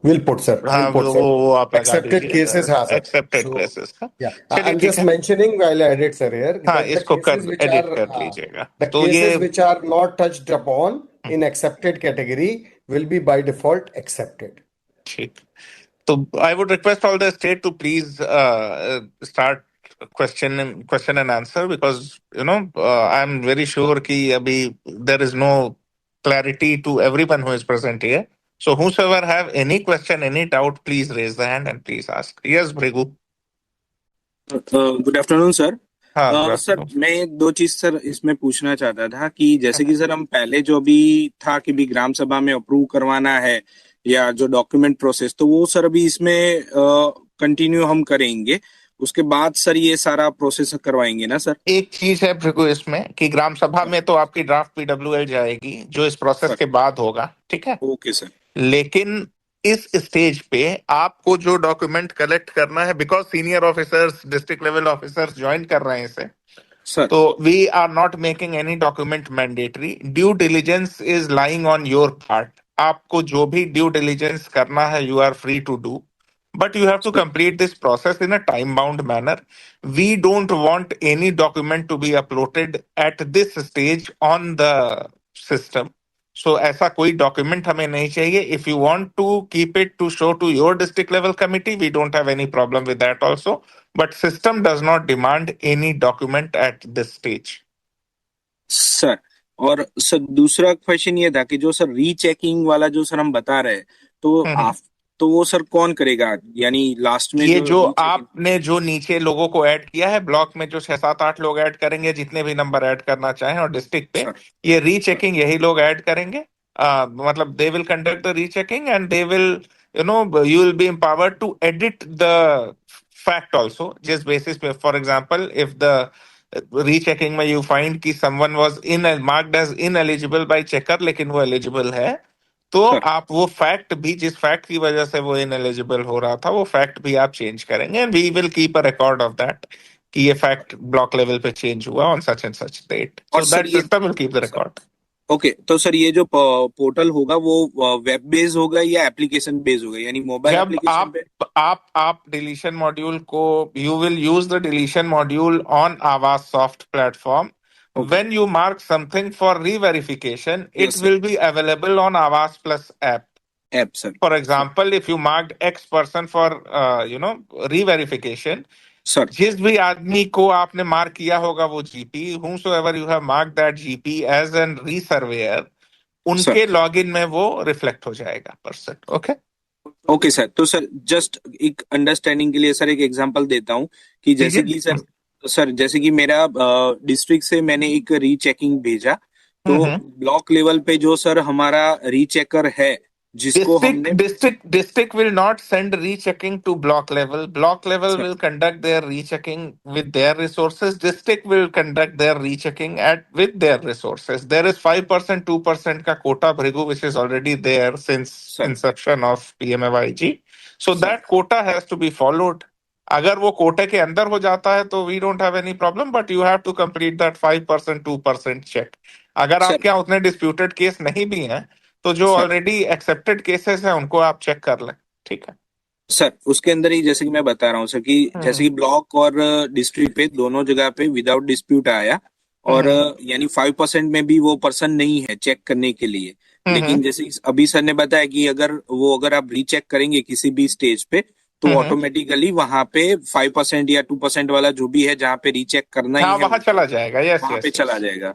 We'll put, sir. वो आप लगा Accepted दीजिए, cases, हाँ, sir. accepted So, cases, हाँ. Yeah, चलिए, I'm ठीक just है. mentioning while I edit, sir, here. हाँ, that the इसको cases which edit are, कर लीजिएगा. the तो ये cases which are not touched upon in accepted category will be by default accepted. ठीक. So I would request all the state to please start question and answer, because I'm very sure कि अभी there is no clarity to everyone who is present here. So whosoever have any question, any doubt, please raise the hand and please ask. Yes, Bhrigu. Good afternoon sir. हाँ, sir मैं दो चीज sir इसमें पूछना चाहता था कि जैसे कि सर हम पहले जो भी था कि भी ग्राम सभा में अप्रूव करवाना है या जो डॉक्यूमेंट प्रोसेस, तो वो सर अभी इसमें कंटिन्यू हम करेंगे, उसके बाद सर ये सारा प्रोसेस करवाएंगे ना सर? एक चीज है भृगु इसमें कि ग्राम सभा में तो आपकी ड्राफ्ट PWL जाएगी जो इस प्रोसेस के बाद होगा, ठीक है? Okay sir. लेकिन इस स्टेज पे आपको जो डॉक्यूमेंट कलेक्ट करना है, because senior officers, district level officers join कर रहे हैं इसे, तो we are not making any document mandatory. Due diligence is lying on your part. आपको जो भी ड्यू डिलिजेंस करना है, you are free to do, but you have to complete this process in a time bound manner. We don't want any document to be uploaded at this stage on the system. So ऐसा कोई document हमें नहीं चाहिए. If you want to keep it to show to your district level committee, we don't have any problem with that also. But system does not demand any document at this stage. Sir, और sir दूसरा question ये था कि जो sir rechecking वाला जो sir हम बता रहे हैं, तो वो सर कौन करेगा? यानी लास्ट में ये जो आपने जो नीचे लोगों को ऐड किया है, ब्लॉक में जो 6-7-8 लोग ऐड करेंगे, जितने भी नंबर ऐड करना चाहें, और डिस्ट्रिक्ट पे ये रीचेकिंग यही लोग ऐड करेंगे. मतलब they will conduct the rechecking and they will you will be empowered to edit the fact also, जिस बेसिस पे, for example, if the rechecking में यू फाइंड कि someone was in marked as ineligible by checker लेकिन वो eligible है, तो आप वो फैक्ट भी, जिस फैक्ट की वजह से वो इनएलिजिबल हो रहा था, वो फैक्ट भी आप चेंज करेंगे and we will keep a record of that कि ये फैक्ट ब्लॉक लेवल पे चेंज हुआ on such and such date, so that system will keep the record. Okay, तो सर ये जो पोर्टल होगा वो वेब बेस्ड होगा या एप्लीकेशन बेस्ड होगा, यानी मोबाइल जब एप्लीकेशन पे? आप डिलीशन मॉड्यूल को, you will use the deletion module on Awaas soft platform. When you mark something for re-verification, it will be available on Awaas Plus app. Sir. For example, if you marked X person for re-verification, जिस भी आदमी को आपने mark किया होगा वो GP, whomsoever you have marked that GP as an resurveyor, उनके login में वो रिफ्लेक्ट हो जाएगा पर्सन. ओके ओके सर, तो सर जस्ट एक अंडरस्टैंडिंग के लिए सर एक एग्जांपल देता हूँ कि जैसे कि सर जैसे कि मेरा डिस्ट्रिक्ट से मैंने एक रीचेकिंग भेजा, तो ब्लॉक लेवल पे जो सर हमारा रीचेकर है जिसको हमने district will not send rechecking to block level. Block level will conduct their rechecking with their resources. District will conduct their rechecking with their resources. There is 5%, 2% का quota, Bhrigu, which is already there since inception of PMAYG. So that quota has to be followed. अगर वो कोटे के अंदर हो जाता है तो we don't have any problem, but you have to complete that 5%, 2% check. अगर आपके यहाँ उतने disputed case नहीं भी हैं, तो जो ऑलरेडी एक्सेप्टेड केसेस हैं उनको आप चेक कर लें. ठीक है सर, उसके अंदर ही जैसे कि मैं बता रहा हूँ सर कि जैसे कि ब्लॉक और डिस्ट्रिक्ट पे दोनों जगह पे विदाउट डिस्प्यूट आया, और यानी 5% में भी वो पर्सन नहीं है चेक करने के लिए. लेकिन जैसे अभी सर ने बताया कि अगर आप रीचेक करेंगे किसी भी स्टेज पे, तो ऑटोमेटिकली वहां पे 5% या 2% वाला जो भी है जहाँ पे रीचेक करना ही है वहां चला जाएगा. वहां पे चला जाएगा.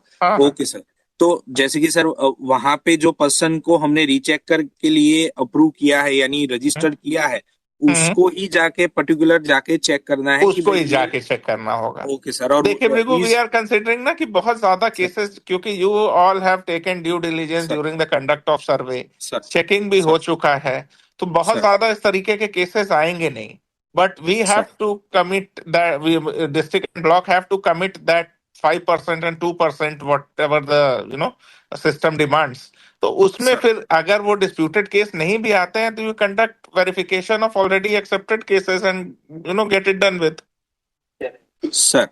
ओके सर, तो जैसे कि सर वहां पे जो पर्सन को हमने रीचेक कर के लिए अप्रूव किया है यानी रजिस्टर किया है, उसको ही जाके पर्टिकुलर जाके चेक करना है, उसको ही जाके चेक करना होगा. Okay sir. और देखिए बिल्कुल, वी आर कंसिडरिंग ना कि बहुत ज्यादा केसेस, क्योंकि you all have taken due diligence during the conduct of survey, checking भी हो चुका है, तो बहुत ज्यादा इस तरीके के केसेस आएंगे नहीं. But we have to commit that, district and block have to commit that 5% and 2% whatever the system demands. तो उसमें फिर अगर वो डिस्प्यूटेड केस नहीं भी आते हैं तो you conduct verification of already accepted cases and get it done with. Sir,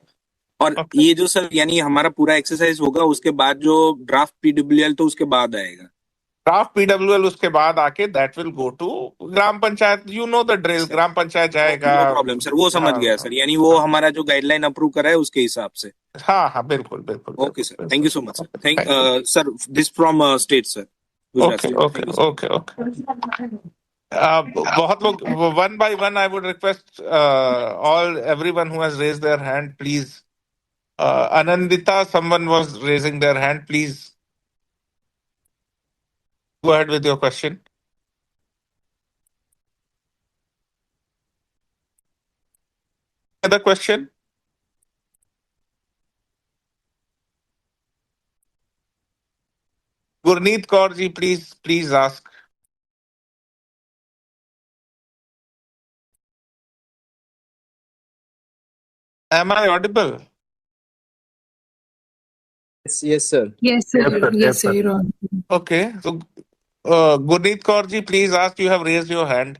और ये जो सर यानी हमारा पूरा एक्सरसाइज होगा, उसके बाद जो ड्राफ्ट पीडब्ल्यूएल तो उसके बाद आएगा. ड्राफ्ट पीडब्ल्यूएल उसके बाद आके that will go to gram panchayat. You know the drill, gram panchayat जाएगा. नो प्रॉब्लम सर, वो समझ गया सर, यानी वो हमारा जो गाइडलाइन अप्रूव करा है उसके हिसाब से. हाँ बिल्कुल बिल्कुल. Okay sir, thank you so much sir. Thank sir, this from state sir. Okay. बहुत लोग, one by one I would request all everyone who has raised their hand, please. Anandita, someone was raising their hand, please go ahead with your question. Other question? Gurneet Kaur ji, please ask. Am I audible? Yes, sir. Yes, sir. You're on. Okay, so Gurneet Kaur ji, please ask. You have raised your hand.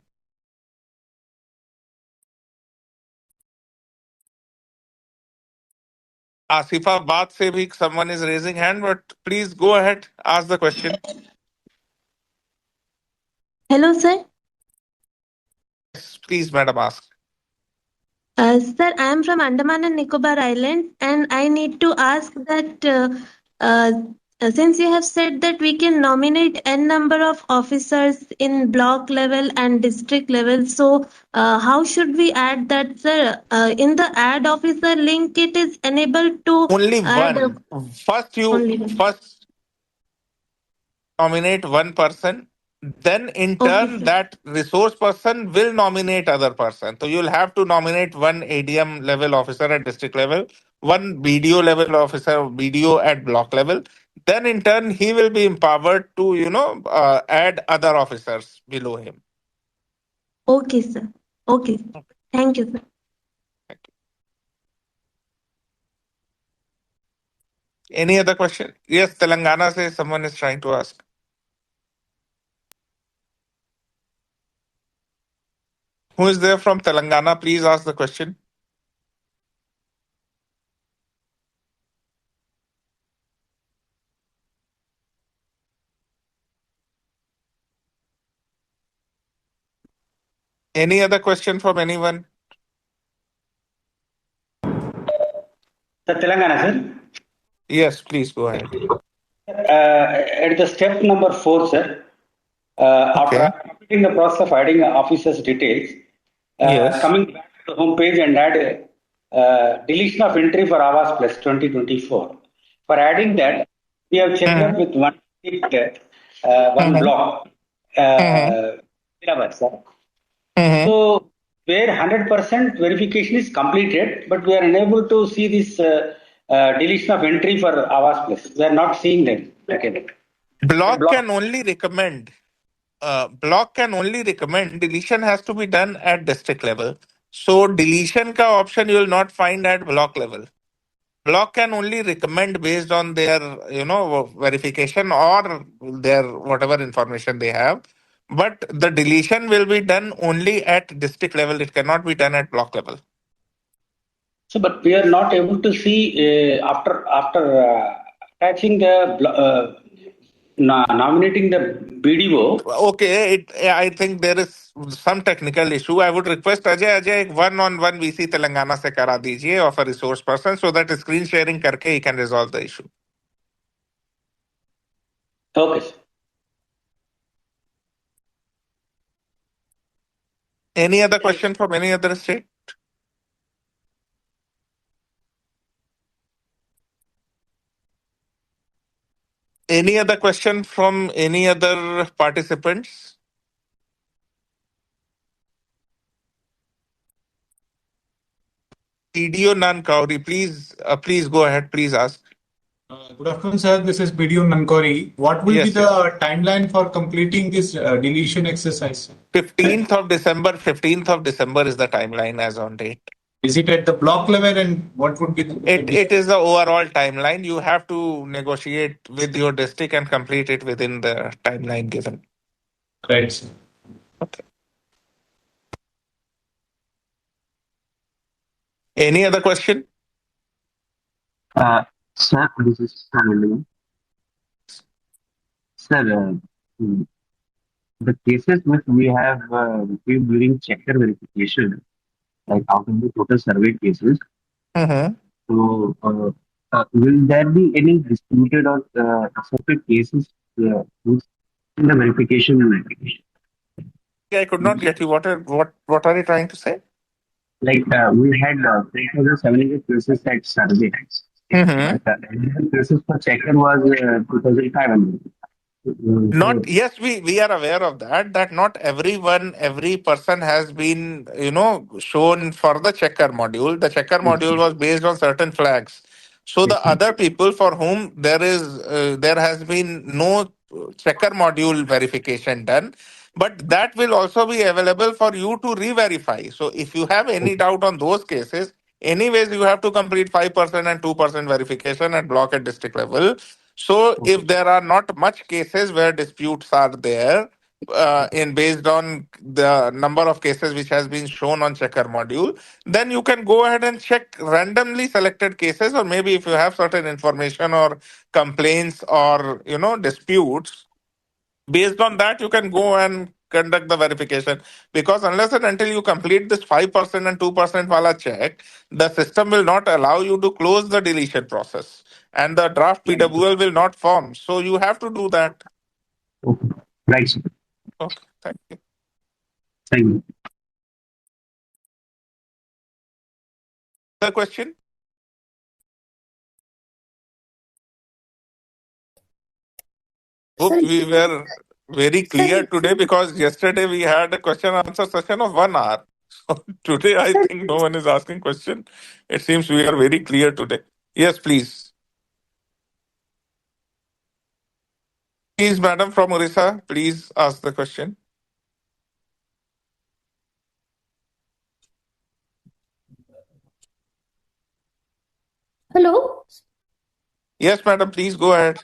Asifabad se bhi someone is raising hand, but please go ahead, ask the question. Hello, sir. Yes, please, madam, ask. Sir, I am from Andaman and Nicobar Island, and I need to ask that since you have said that we can nominate n number of officers in block level and district level, so how should we add that, sir? In the add officer link, it is enabled to only add one. First nominate one person, then in turn that resource person will nominate other person. So you'll have to nominate one ADM level officer at district level, one BDO level officer, BDO at block level. Then in turn he will be empowered to add other officers below him. Okay, sir. Okay. Thank you, sir. Any other question? Yes, Telangana says someone is trying to ask. Who is there from Telangana? Please ask the question. Any other question from anyone? The Telangana, sir. Yes, please go ahead. At the step number 4, sir, after completing the process of adding officers' details, coming back to the home page and add deletion of entry for Awaas Plus 2024. For adding that, we have checked up with one block, syllabus, sir. So, where 100% verification is completed, but we are unable to see this deletion of entry for Awaas Plus. We are not seeing them. Okay. Block can only recommend. Deletion has to be done at district level. So deletion ka option you will not find at block level. Block can only recommend based on their verification or their whatever information they have. But the deletion will be done only at district level. It cannot be done at block level. So, but we are not able to see after attaching the nominating the BDO. Okay, I think there is some technical issue. I would request Ajay one-on-one VC Telangana se kara dijiye of a resource person so that screen sharing karke he can resolve the issue. Okay. Any other question from any other state? Any other question from any other participants? BDO Nankauri, please go ahead. Please ask. Good afternoon, sir. This is BDO Nankori. What will be the timeline for completing this deletion exercise? 15th of December is the timeline as on date. Is it at the block level and what would be It is the overall timeline. You have to negotiate with your district and complete it within the timeline given. Right, sir. Okay. Any other question? Sir, this is Sanil. Sir, the cases which we have received during checker verification, like out of the total survey cases, so will there be any disputed or separate cases in the verification and application? I could not get you. What are you trying to say? Like we had 3,700 cases at survey. But cases for checker was 2,500. Yes, we are aware of that not every person has been shown for the checker module. The checker module was based on certain flags. So the other people for whom there has been no checker module verification done, but that will also be available for you to re-verify. So if you have any doubt on those cases, anyways you have to complete 5% and 2% verification at block and district level. So if there are not much cases where disputes are there, based on the number of cases which has been shown on checker module, then you can go ahead and check randomly selected cases, or maybe if you have certain information or complaints or disputes, based on that you can go and conduct the verification, because unless and until you complete this 5% and 2% wala check, the system will not allow you to close the deletion process and the draft PWL will not form. So you have to do that. Right, sir. Okay, thank you. Thank you. The question? Hope we were very clear today, because yesterday we had a question answer session of 1 hour. So today I think no one is asking question. It seems we are very clear today. Yes, please. Please, madam from Orissa, please ask the question. Hello. Yes, madam, please go ahead.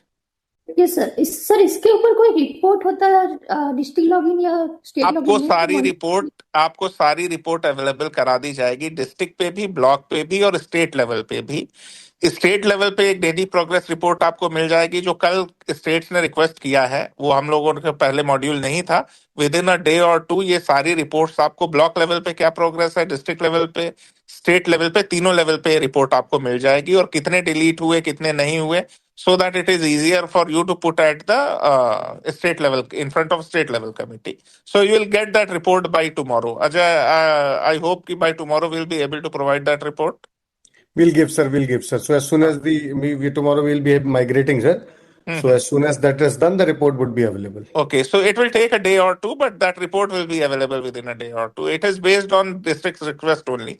Yes sir sir इसके ऊपर कोई report होता है district login या state login आपको सारी report available करा दी जाएगी, डिस्ट्रिक्ट पे भी, ब्लॉक पे भी और स्टेट लेवल पे भी। स्टेट लेवल पे एक डेली प्रोग्रेस रिपोर्ट आपको मिल जाएगी, जो कल स्टेट्स ने रिक्वेस्ट किया है, वो हम लोगों के पहले मॉड्यूल नहीं था। विद इन अ डे और टू ये सारी रिपोर्ट्स आपको ब्लॉक लेवल पे क्या प्रोग्रेस है, डिस्ट्रिक्ट लेवल पे, स्टेट लेवल पे, तीनों लेवल पे रिपोर्ट आपको मिल जाएगी, और कितने डिलीट हुए कितने नहीं हुए, so that it is easier for you to put at the state level, in front of state level committee. So you will get that report by tomorrow. Ajay, I hope ki by tomorrow we'll be able to provide that report. We'll give, sir. So as soon as tomorrow we'll be migrating, sir. So as soon as that is done, the report would be available. Okay, so it will take a day or two, but that report will be available within a day or two. It is based on district's request only.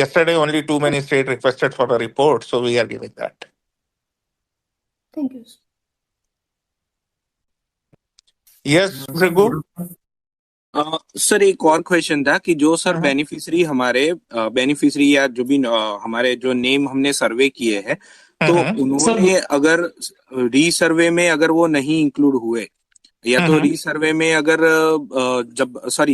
Yesterday only too many states requested for a report, so we are giving that. Thank you Yes, Bhrigu? Sir एक और question था कि जो sir beneficiary हमारे beneficiary या जो भी हमारे जो नेम हमने सर्वे किए हैं, तो उन्होंने अगर रीसर्वे में अगर वो नहीं इंक्लूड हुए, या तो रीसर्वे में अगर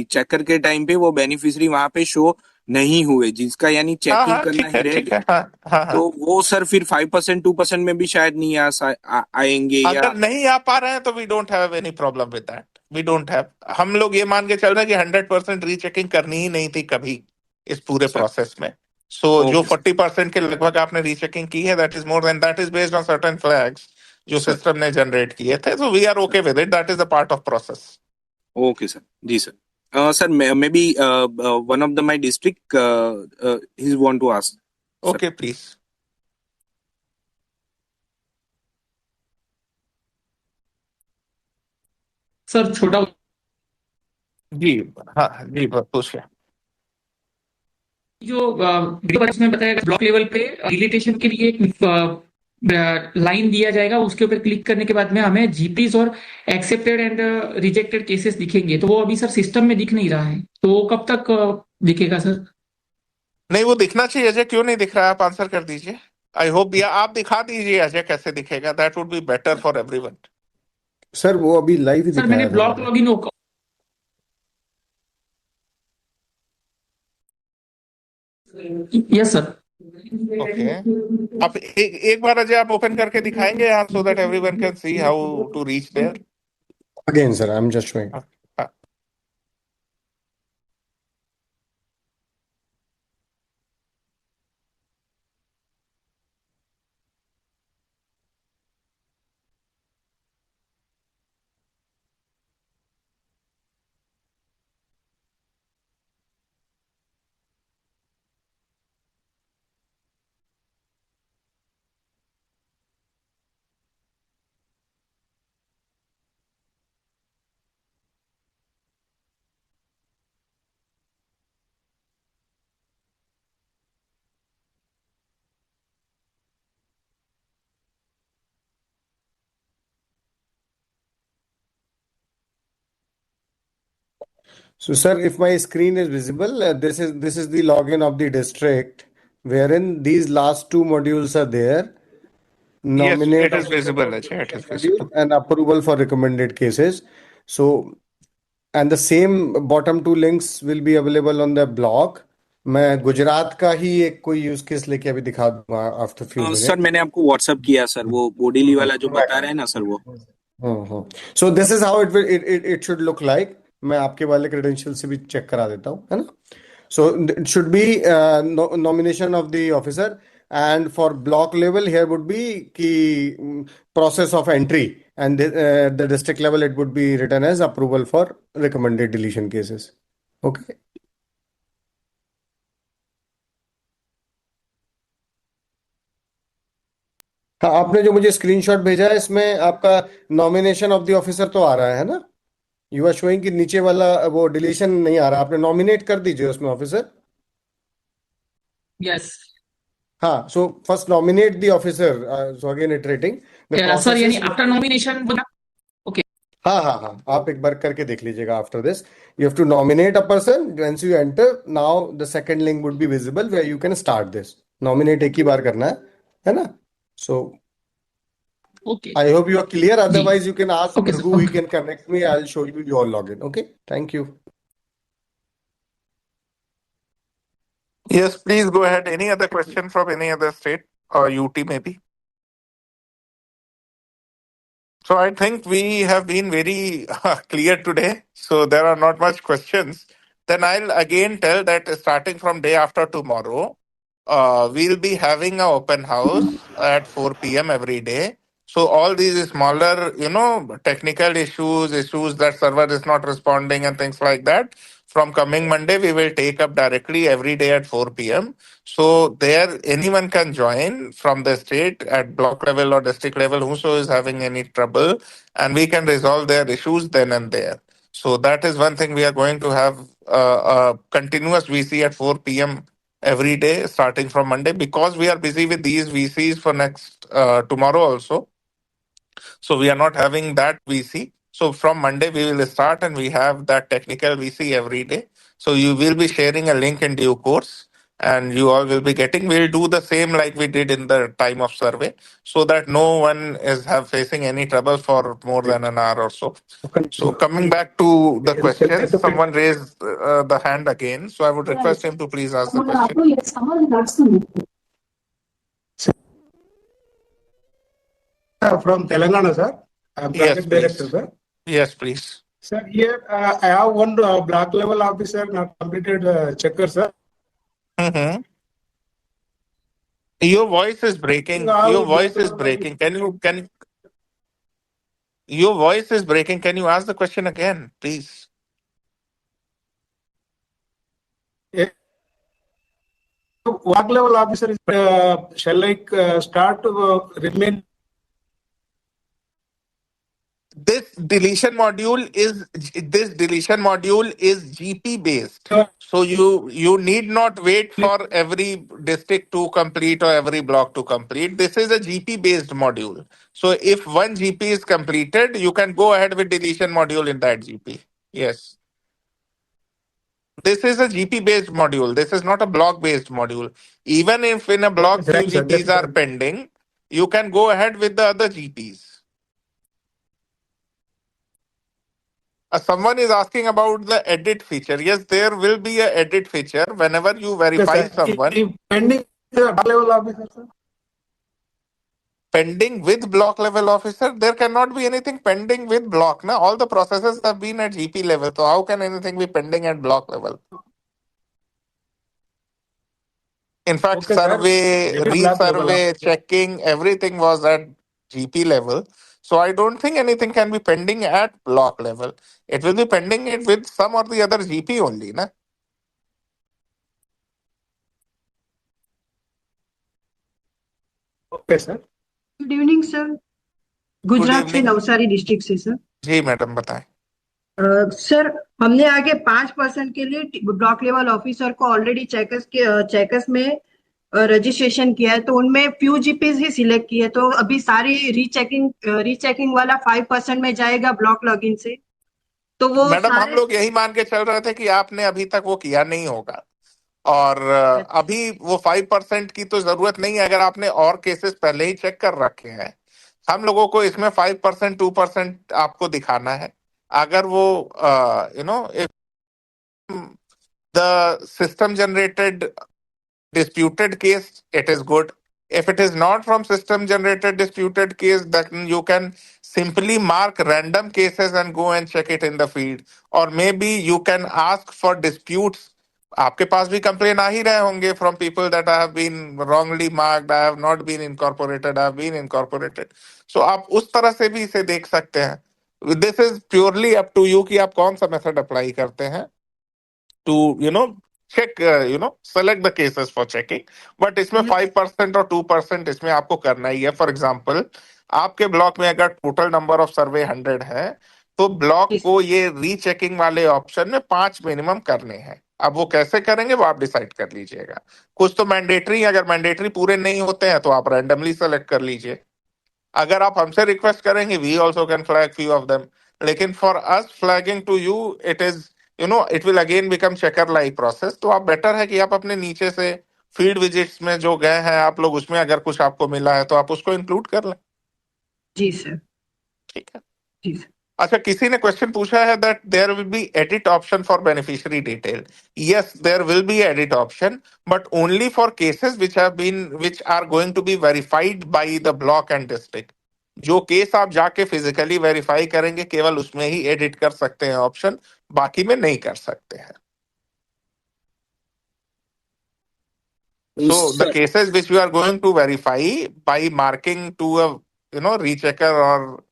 चेकर के टाइम पे वो बेनिफिशियरी वहां पे शो नहीं हुए, जिसका यानी चेकिंग करना ही रहेगा, तो वो सर फिर 5% 2% में भी शायद नहीं आएंगे। अगर नहीं आ पा रहे हैं तो we don't have any problem with that, we don't have. हम लोग ये मान के चल रहे हैं कि 100% रीचेकिंग करनी ही नहीं थी कभी इस पूरे प्रोसेस में। जो 40% के लगभग आपने रीचेकिंग की है, that is more than, that is based on certain flags जो सिस्टम ने जनरेट किए थे। So we are okay with it, that is a part of process. Okay sir, ji sir. Sir, maybe one of my district he want to ask. Okay, sir. Please. Sir छोटा जी, हाँ जी, पूछिए। जो इसमें बताया block level पे deletion के लिए एक लाइन दिया जाएगा, उसके ऊपर क्लिक करने के बाद में हमें जीपीज और एक्सेप्टेड एंड रिजेक्टेड केसेस दिखेंगे, तो वो अभी सर सिस्टम में दिख नहीं रहा है, तो वो कब तक दिखेगा सर? नहीं, वो दिखना चाहिए अजय, क्यों नहीं दिख रहा है? आप आंसर कर दीजिए। आई होप आप दिखा दीजिए अजय कैसे दिखेगा, that would be better for everyone. Sir वो अभी लाइव ही सर मैंने block login yes sir. Okay, आप एक बार अजय आप ओपन करके दिखाएंगे यहाँ, so that everyone can see how to reach there. Again sir, I am just showing. So, sir, if my screen is visible, this is the login of the district, wherein these last two modules are there. Nominate, yes, it is visible. It is visible. And approval for recommended cases. So, and the same bottom two links will be available on the block. मैं गुजरात का ही एक कोई use case लेके अभी दिखा दूंगा after few minutes. Sir मैंने आपको व्हाट्सएप किया सर, वो बोडीली वाला जो बता रहे हैं ना सर, वो so this is how it should look like. मैं आपके वाले क्रेडेंशियल से भी चेक करा देता हूँ, है ना। So it should be nomination of the officer, and for block level here would be key process of entry, and the district level it would be written as approval for recommended deletion cases. Okay, हाँ, आपने जो मुझे screenshot भेजा है इसमें आपका nomination of the officer तो आ रहा है ना। यू आर शोइंग कि नीचे वाला वो डिलीशन नहीं आ रहा, आपने नॉमिनेट कर दीजिए उसमें ऑफिसर। यस हाँ, so first nominate the officer, so again iterating sir, यानी आफ्टर नॉमिनेशन। ओके, हाँ हाँ हाँ, आप एक बार करके देख लीजिएगा। After this you have to nominate a person, once you enter now the second link would be visible where you can start this. Nominate एक ही बार करना है ना। So Okay. I hope you are clear. Otherwise, you can ask Okay, sir. Bhrigu. He Okay. can connect me. I'll show you your login. Okay. Thank you. Yes, please go ahead. Any other question from any other state or UT maybe? So I think we have been very clear today. So there are not much questions. Then I'll again tell that starting from day after tomorrow, we'll be having an open house at 4 p.m. every day. So all these smaller, technical issues that server is not responding and things like that, from coming Monday, we will take up directly every day at 4 p.m. So there, anyone can join from the state at block level or district level, whoso is having any trouble, and we can resolve their issues then and there. So that is one thing. We are going to have a continuous VC at 4 p.m. every day starting from Monday, because we are busy with these VCs for next tomorrow also. So we are not having that VC. So from Monday we will start, and we have that technical VC every day. So you will be sharing a link in due course, and you all will be getting. We'll do the same like we did in the time of survey, so that no one is facing any trouble for more than an hour or so. So coming back to the questions, someone raised the hand again. So I would request him to please ask the question. From Telangana, sir. I'm Yes, project director, please. sir. Yes, please. Sir, here I have one block level officer not completed checker, sir. Mm-hmm. Your voice is breaking. Your voice is breaking. Your voice is breaking. Can you ask the question again, please? Block level officer is shall I start remain? This deletion module is GP based. So you need not wait for every district to complete or every block to complete. This is a GP based module. So if one GP is completed, you can go ahead with deletion module in that GP. Yes. This is a GP based module. This is not a block based module. Even if in a block few GPs are pending, you can go ahead with the other GPs. Someone is asking about the edit feature. Yes, there will be a edit feature whenever you verify someone. Pending block level officer, sir? Pending with block level officer, there cannot be anything pending with block. Now, all the processes have been at GP level. So how can anything be pending at block level? In fact, survey, resurvey, checking, everything was at GP level. So I don't think anything can be pending at block level. It will be pending it with some or the other GP only, na? Okay, sir. Good evening sir Gujarat से Navsari district से sir जी madam बताएं sir हमने आगे 5% के लिए block level officer को already checkers में registration किया है तो उनमें फ्यू जीपीज ही सिलेक्ट किए तो अभी सारी रीचेकिंग वाला 5% में जाएगा ब्लॉक लॉगिन से तो वो मैडम हम लोग यही मान के चल रहे थे कि आपने अभी तक वो किया नहीं होगा और अभी वो 5% की तो जरूरत नहीं है अगर आपने और केसेस पहले ही चेक कर रखे हैं हम लोगों को इसमें 5% 2% आपको दिखाना है अगर वो the system generated disputed case, it is good. If it is not from system generated disputed case, then you can simply mark random cases and go and check it in the feed. Or maybe you can ask for disputes. आपके पास भी complain आ ही रहे होंगे from people that I have been wrongly marked, I have not been incorporated, I have been incorporated. So आप उस तरह से भी इसे देख सकते हैं. This is purely up to you कि आप कौन सा मेथड अप्लाई करते हैं to check select the cases for checking but इसमें 5% और 2% इसमें आपको करना ही है. फॉर एग्जांपल आपके ब्लॉक में अगर टोटल नंबर ऑफ सर्वे 100 है तो ब्लॉक को ये रीचेकिंग वाले ऑप्शन में 5 मिनिमम करने हैं. अब वो कैसे करेंगे वो आप डिसाइड कर लीजिएगा. कुछ तो मैंडेटरी, अगर मैंडेटरी पूरे नहीं होते हैं तो आप रैंडमली सेलेक्ट कर लीजिए. अगर आप हमसे रिक्वेस्ट करेंगे we also can flag few of them. लेकिन for us flagging to you it is it will again become checker like process. तो आप बेटर है कि आप अपने नीचे से फील्ड विजिट्स में जो गए हैं आप लोग उसमें अगर कुछ आपको मिला है तो आप उसको इंक्लूड कर लें. जी सर। ठीक है जी सर। अच्छा, किसी ने क्वेश्चन पूछा है that there will be edit option for beneficiary detail. Yes, there will be edit option, but only for cases which are going to be verified by the block and district. जो case आप जाके physically verify करेंगे केवल उसमें ही edit कर सकते हैं option, बाकी में नहीं कर सकते हैं. So the cases which you are going to verify by marking to a rechecker or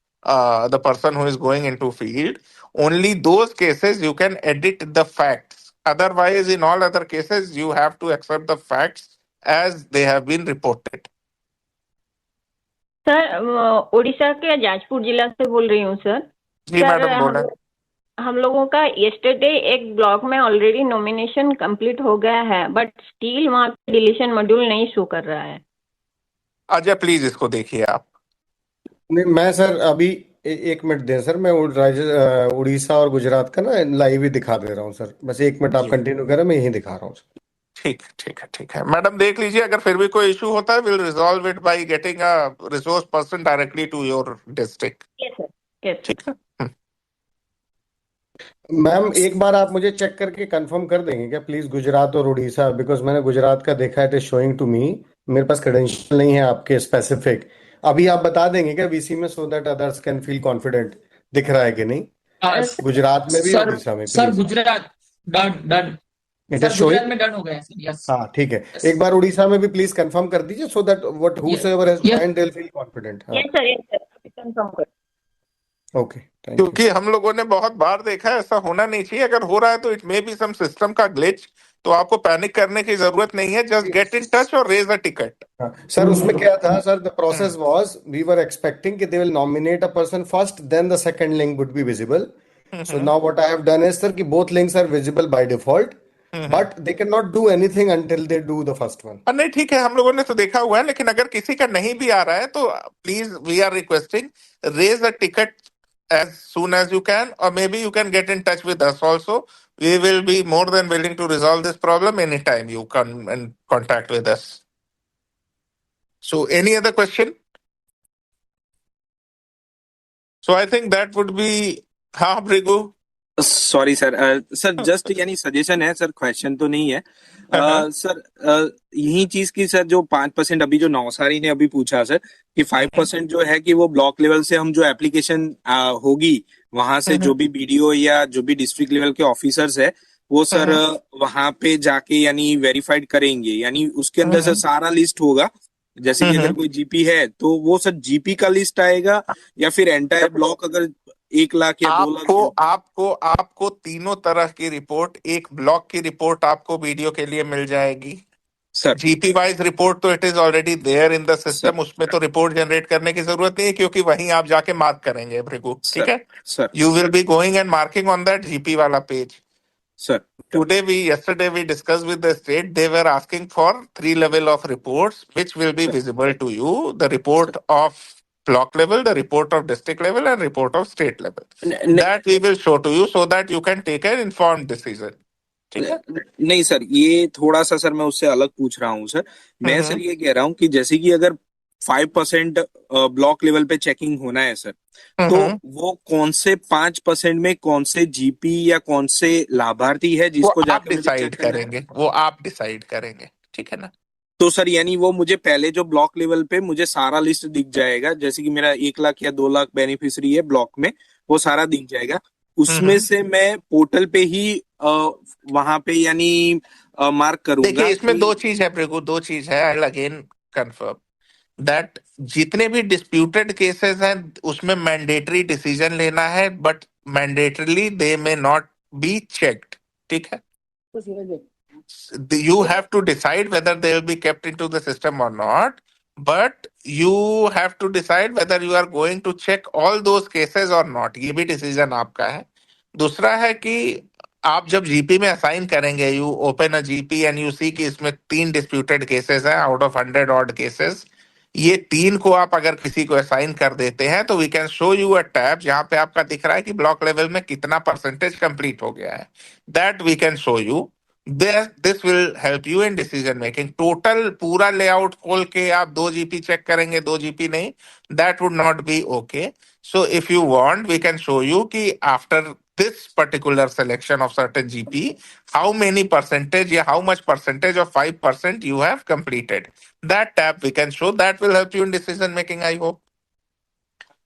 the person who is going into field, only those cases you can edit the facts. Otherwise, in all other cases, you have to accept the facts as they have been reported. Sir Orissa के जाजपुर जिला से बोल रही हूँ sir. जी madam बोलें. हम लोगों का यस्टरडे एक ब्लॉक में ऑलरेडी नॉमिनेशन कंप्लीट हो गया है, बट स्टिल वहाँ पे डिलीशन मॉड्यूल नहीं शो कर रहा है. अजय प्लीज इसको देखिए आप. नहीं, मैं सर अभी एक मिनट दें सर, मैं उड़ीसा और गुजरात का ना लाइव ही दिखा दे रहा हूँ सर. बस एक मिनट आप कंटिन्यू करें, मैं यही दिखा रहा हूँ सर. ठीक है मैडम, देख लीजिए. अगर फिर भी कोई इशू होता है, will resolve it by getting a resource person directly to your district. ठीक है मैम, एक बार आप मुझे चेक करके कंफर्म कर देंगे क्या प्लीज, गुजरात और उड़ीसा? बिकॉज मैंने गुजरात का देखा है, it is showing to me. मेरे पास क्रेडेंशियल नहीं है आपके स्पेसिफिक. अभी आप बता देंगे क्या वीसी में, so that others can feel confident? दिख रहा है कि नहीं गुजरात में भी, उड़ीसा में? Sir Gujarat done. It is showing. Gujarat में डन हो गया सर. यस. हाँ ठीक है. एक बार उड़ीसा में भी प्लीज कंफर्म कर दीजिए, so that what whosoever has joined they will feel confident. Yes sir, confirm कर. ओके, क्योंकि हम लोगों ने बहुत बार देखा है, ऐसा होना नहीं चाहिए. अगर हो रहा है तो it may be some system का ग्लिच, तो आपको पैनिक करने की जरूरत नहीं है. जस्ट गेट इन टच और रेज अ टिकट. सर उसमें क्या था sir, the process was we were expecting कि they will nominate a person first, then the second link would be visible. So now what I have done is sir कि both links are visible by default, but they can not do anything until they do the first one. नहीं ठीक है, हम लोगों ने तो देखा हुआ है. लेकिन अगर किसी का नहीं भी आ रहा है तो please we are requesting, raise a ticket as soon as you can, or maybe you can get in touch with us also. We will be more than willing to resolve this problem anytime you come and contact with us. So any other question? So I think that would be Brigu. Sorry sir. Sir just यानी suggestion है sir, question तो नहीं है. Sir यही चीज की sir, जो 5% अभी जो नौसारी ने अभी पूछा सर कि 5% जो है कि वो ब्लॉक लेवल से हम जो एप्लीकेशन होगी वहां से जो भी बीडीओ या जो भी डिस्ट्रिक्ट लेवल के ऑफिसर्स है वो सर वहां पे जाके यानी वेरीफाइड करेंगे. यानी उसके अंदर सर सारा लिस्ट होगा. जैसे कि अगर कोई जीपी है तो वो सर जीपी का लिस्ट आएगा, या फिर एंटायर ब्लॉक अगर 1 लाख या 2 लाख. आपको तीनों तरह की रिपोर्ट, एक ब्लॉक की रिपोर्ट आपको वीडियो के लिए मिल जाएगी सर. जीपी वाइज रिपोर्ट तो it is already there in the system. उसमें तो रिपोर्ट जनरेट करने की जरूरत नहीं है, क्योंकि वहीं आप जाके मार्क करेंगे भृगु. ठीक है sir. You will be going and marking on that GP वाला page. Sir, yesterday we discussed with the state. They were asking for 3 level of reports, which will be visible to you. The report of block level, the report of district level, and report of state level. That we will show to you so that you can take an informed decision. ठीक है? नहीं sir, ये थोड़ा सा sir मैं उससे अलग पूछ रहा हूँ सर. मैं सर ये कह रहा हूँ कि जैसे कि अगर 5% ब्लॉक लेवल पे चेकिंग होना है सर, तो वो कौन से 5% में कौन से जीपी या कौन से लाभार्थी है जिसको आप डिसाइड करेंगे, वो आप डिसाइड करेंगे. ठीक है ना? तो सर यानी वो मुझे पहले जो ब्लॉक लेवल पे मुझे सारा लिस्ट दिख जाएगा. जैसे कि मेरा 1 लाख या 2 लाख बेनिफिशियरी है ब्लॉक में, वो सारा दिख जाएगा. उसमें से मैं पोर्टल पे ही वहां पे यानी मार्क करूंगा. देखिए इसमें 2 चीज है प्रभु, 2 चीज है. आई अगेन कंफर्म दैट जितने भी डिस्प्यूटेड केसेस हैं उसमें मैंडेटरी डिसीजन लेना है, but mandatorily they may not be checked. ठीक है? You have to decide whether they will be kept into the system or not, but you have to decide whether you are going to check all those cases or not. ये भी decision आपका है. दूसरा है कि आप जब GP में असाइन करेंगे, you open a GP and you see कि इसमें 3 डिस्प्यूटेड केसेस हैं आउट ऑफ 100 ऑड केसेस. ये 3 को आप अगर किसी को असाइन कर देते हैं तो we can show you a tab जहां पे आपका दिख रहा है कि ब्लॉक लेवल में कितना परसेंटेज कंप्लीट हो गया है. That we can show you. This will help you in decision making. Total पूरा layout खोल के आप 2 GP check करेंगे, 2 GP नहीं, that would not be okay. So if you want, we can show you कि after this particular selection of certain GP, how many percentage या how much percentage of 5% you have completed. That tab we can show. That will help you in decision making, I hope.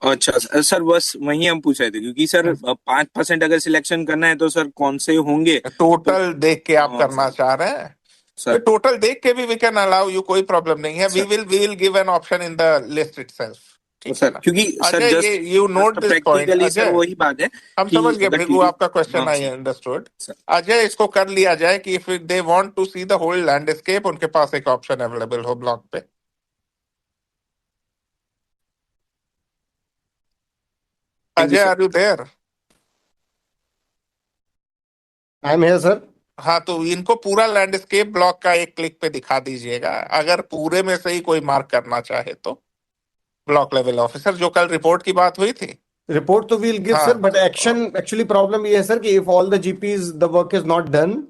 अच्छा sir, बस वही हम पूछ रहे थे क्योंकि sir 5% अगर सिलेक्शन करना है तो सर कौन से होंगे? टोटल देख के आप करना चाह रहे हैं? सर टोटल देख के भी वी कैन अलाउ यू, कोई प्रॉब्लम नहीं है. We will give an option in the list itself. Sir क्योंकि सर अजय, ये you note this point. Practically sir वही बात है हम कि समझ गए अगर भृगु आपका क्वेश्चन. I understood. अजय, इसको कर लिया जाए कि if they want to see the whole landscape, उनके पास एक ऑप्शन अवेलेबल हो ब्लॉक पे. Ajay, are you there? I am here sir. हाँ, तो इनको पूरा लैंडस्केप ब्लॉक का एक क्लिक पे दिखा दीजिएगा, अगर पूरे में से ही कोई मार्क करना चाहे तो. ब्लॉक लेवल ऑफिसर, जो कल रिपोर्ट की बात हुई थी. रिपोर्ट तो we'll give sir, but action actually problem ये है सर कि if all the GPs the work is not done,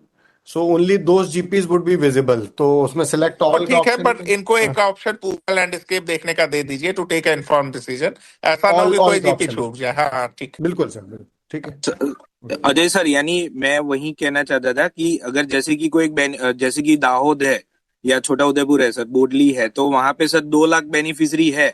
so only those GPs would be visible. तो उसमें सिलेक्ट ऑल. ठीक है, बट इनको एक ऑप्शन पूरा लैंडस्केप देखने का दे दीजिए टू टेक इन्फॉर्म डिसीजन. ऐसा ना हो कि कोई जीपी छूट जाए. हाँ ठीक, बिल्कुल सर, बिल्कुल ठीक है. अजय सर, यानी मैं वही कहना चाहता था कि अगर जैसे कि कोई जैसे कि दाहोद है या छोटा उदयपुर है सर, बोडली है, तो वहां पे सर 2 लाख बेनिफिशियरी है,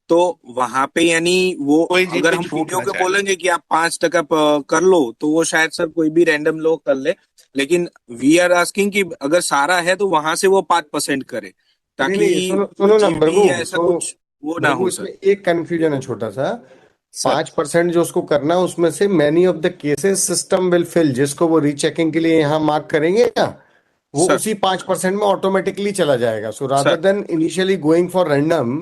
तो वहां पे यानी वो अगर हम पीडीओ को बोलेंगे कि आप 5% कर लो, तो वो शायद सर कोई भी रैंडम लोग कर ले. लेकिन वी आर आस्किंग कि अगर सारा है तो वहां से वो 5% करे, ताकि सुनो ना प्रभु, ऐसा कुछ वो ना हो सर. एक कंफ्यूजन है छोटा सा. 5% जो उसको करना है उसमें से many of the cases system will fill, जिसको वो रीचेकिंग के लिए यहाँ मार्क करेंगे ना, वो उसी 5% में ऑटोमेटिकली चला जाएगा. So rather than initially going for random,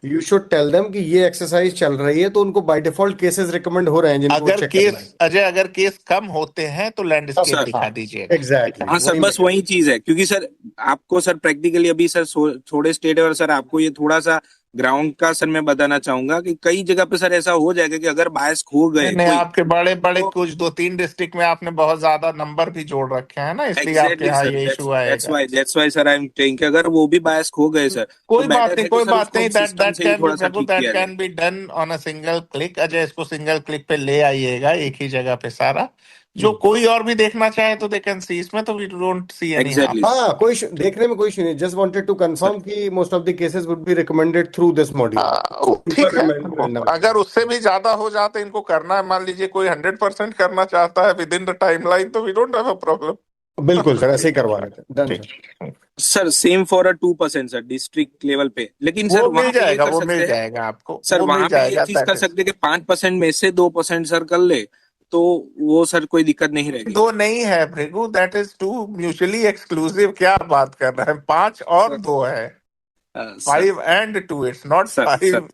you should tell them कि ये एक्सरसाइज चल रही है, तो उनको बाय डिफॉल्ट केसेस रिकमेंड हो रहे हैं जिनको अगर केस अजय अगर केस कम होते हैं तो लैंडस्केप दिखा दीजिए. एग्जैक्टली. हाँ सर, बस वही चीज है क्योंकि सर आपको सर प्रैक्टिकली अभी सर थोड़े स्टेट है, और सर आपको ये थोड़ा सा ग्राउंड का सर मैं बताना चाहूंगा कि कई जगह पे सर ऐसा हो जाएगा कि अगर बायस खो गए. नहीं, आपके बड़े बड़े कुछ 2-3 डिस्ट्रिक्ट में आपने बहुत ज्यादा नंबर भी जोड़ रखे हैं ना, इसलिए आपके यहाँ ये इशू आएगा. That's why sir I am taking, अगर वो भी बायस खो गए सर, कोई बात नहीं. That can be done on a single click. Ajay, इसको सिंगल क्लिक पे ले आइएगा, एक ही जगह पे सारा. जो कोई और भी देखना चाहे तो दे कैन सी. इसमें तो वी डोंट सी एनी. हाँ, कोई देखने में कोई इशू नहीं. जस्ट वांटेड टू कंफर्म कि most of the cases would be recommended through this module. ठीक है, अगर उससे भी ज्यादा हो जाते इनको करना है, मान लीजिए कोई 100% करना चाहता है विद इन द टाइमलाइन, तो we don't have a problem. बिल्कुल सर, ऐसे ही करवा रहे थे. Sir same for a 2% sir district level पे. लेकिन सर वो मिल जाएगा आपको. सर वहां पे ये चीज कर सकते कि 5% में से 2% सर कर ले, तो वो सर कोई दिक्कत नहीं रहेगी. 2 नहीं है Bhrigu, that is two mutually exclusive. क्या बात कर रहे हैं? 5 और 2 है. 5 and 2. It's not 5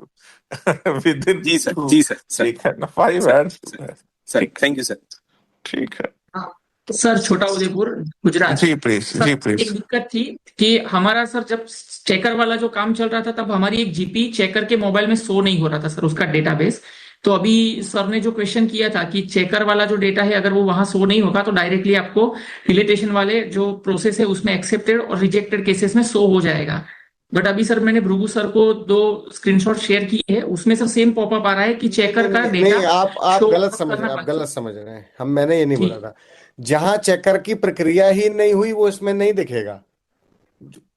within. Ji sir. ठीक है ना, 5 and 2 है. Sir thank you sir. ठीक है सर. छोटा उदयपुर गुजरात. जी प्लीज. एक दिक्कत थी कि हमारा सर जब चेकर वाला जो काम चल रहा था, तब हमारी एक जीपी चेकर के मोबाइल में शो नहीं हो रहा था सर, उसका डेटाबेस. तो अभी सर ने जो क्वेश्चन किया था कि चेकर वाला जो डेटा है अगर वो वहां शो नहीं होगा तो डायरेक्टली आपको डिलीटेशन वाले जो प्रोसेस है उसमें एक्सेप्टेड और रिजेक्टेड केसेस में शो हो जाएगा. बट अभी सर मैंने भृगु सर को 2 स्क्रीनशॉट शेयर किए हैं, उसमें सर सेम पॉपअप आ रहा है कि चेकर का डेटा. नहीं, आप गलत समझ रहे हैं. मैंने ये नहीं बोला था. जहां चेकर की प्रक्रिया ही नहीं हुई वो इसमें नहीं दिखेगा.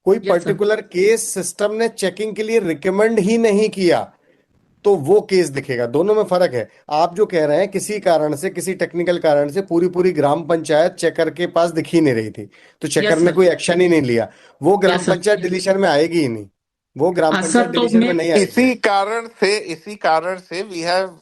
कोई पर्टिकुलर केस सिस्टम ने चेकिंग के लिए रिकमेंड ही नहीं किया तो वो केस दिखेगा. दोनों में फर्क है. आप जो कह रहे हैं किसी कारण से, किसी टेक्निकल कारण से पूरी ग्राम पंचायत चेकर के पास दिख ही नहीं रही थी, तो चेकर ने कोई एक्शन ही नहीं लिया, वो ग्राम पंचायत डिलीशन में आएगी ही नहीं. वो ग्राम पंचायत डिलीशन में नहीं आएगी. इसी कारण से we have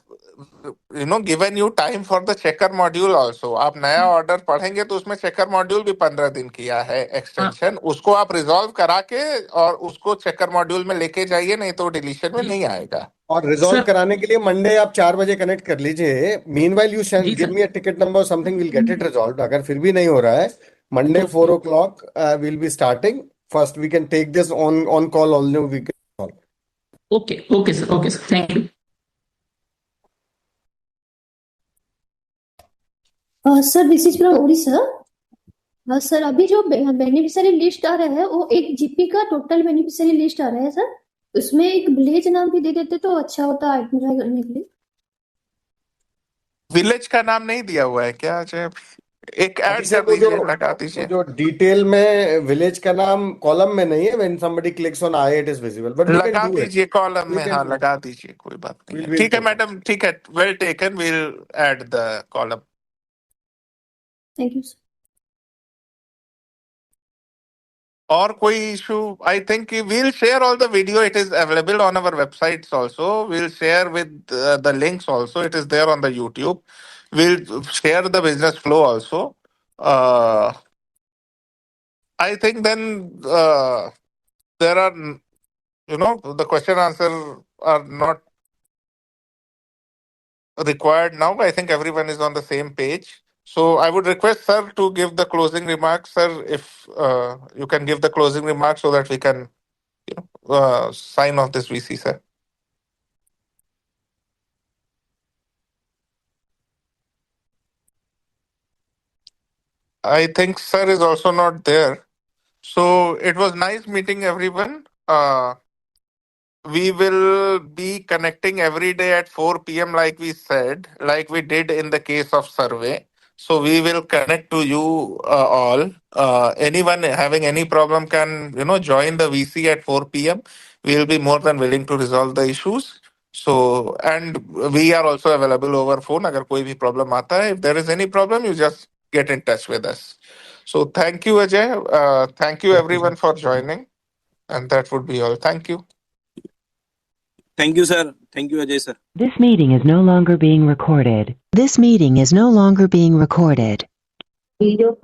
given you time for the checker module also. आप नया ऑर्डर पढ़ेंगे तो उसमें चेकर मॉड्यूल भी 15 दिन किया है एक्सटेंशन. उसको आप रिजॉल्व करा के और उसको चेकर मॉड्यूल में लेके जाइए, नहीं तो डिलीशन में नहीं आएगा. और रिजॉल्व कराने के लिए मंडे आप 4 बजे कनेक्ट कर लीजिए. Meanwhile you send give me a ticket number something, will get it resolved. अगर फिर भी नहीं हो रहा है, Monday 4 o'clock will be starting. First we can take this on call also. We can call. Okay sir. Thank you. Sir, this is from Odisha. हाँ sir, अभी जो बेनिफिशियरी लिस्ट आ रहा है वो एक जीपी का टोटल बेनिफिशियरी लिस्ट आ रहा है सर, उसमें एक विलेज नाम भी दे देते तो अच्छा होता आइडेंटिफाई करने के लिए। विलेज का नाम नहीं दिया हुआ है क्या अजय? एक ऐड सर कर दीजिए, लगा दीजिए। जो डिटेल में विलेज का नाम कॉलम में नहीं है, when somebody clicks on I it is visible, but we can लगा डू इट। दीजिए कॉलम में, हाँ लगा दीजिए, कोई बात नहीं है। ठीक है मैडम, ठीक है, well taken, will add the column. Thank you sir. और कोई issue? I think we'll share all the video. It is available on our websites also. We'll share with the links also. It is there on the YouTube. We'll share the business flow also. I think then there are, the question answer are not required now. I think everyone is on the same page. So I would request sir to give the closing remarks. Sir, if you can give the closing remarks so that we can sign off this VC, sir. I think sir is also not there. So it was nice meeting everyone. We will be connecting every day at 4 p.m. like we said, like we did in the case of survey. So we will connect to you all. Anyone having any problem can, join the VC at 4 p.m. We will be more than willing to resolve the issues. So, and we are also available over phone. Agar koi bhi problem aata hai, if there is any problem, you just get in touch with us. So thank you, Ajay. Thank you everyone for joining. And that would be all. Thank you. Thank you, sir. Thank you, Ajay, sir. This meeting is no longer being recorded. This meeting is no longer being recorded. Video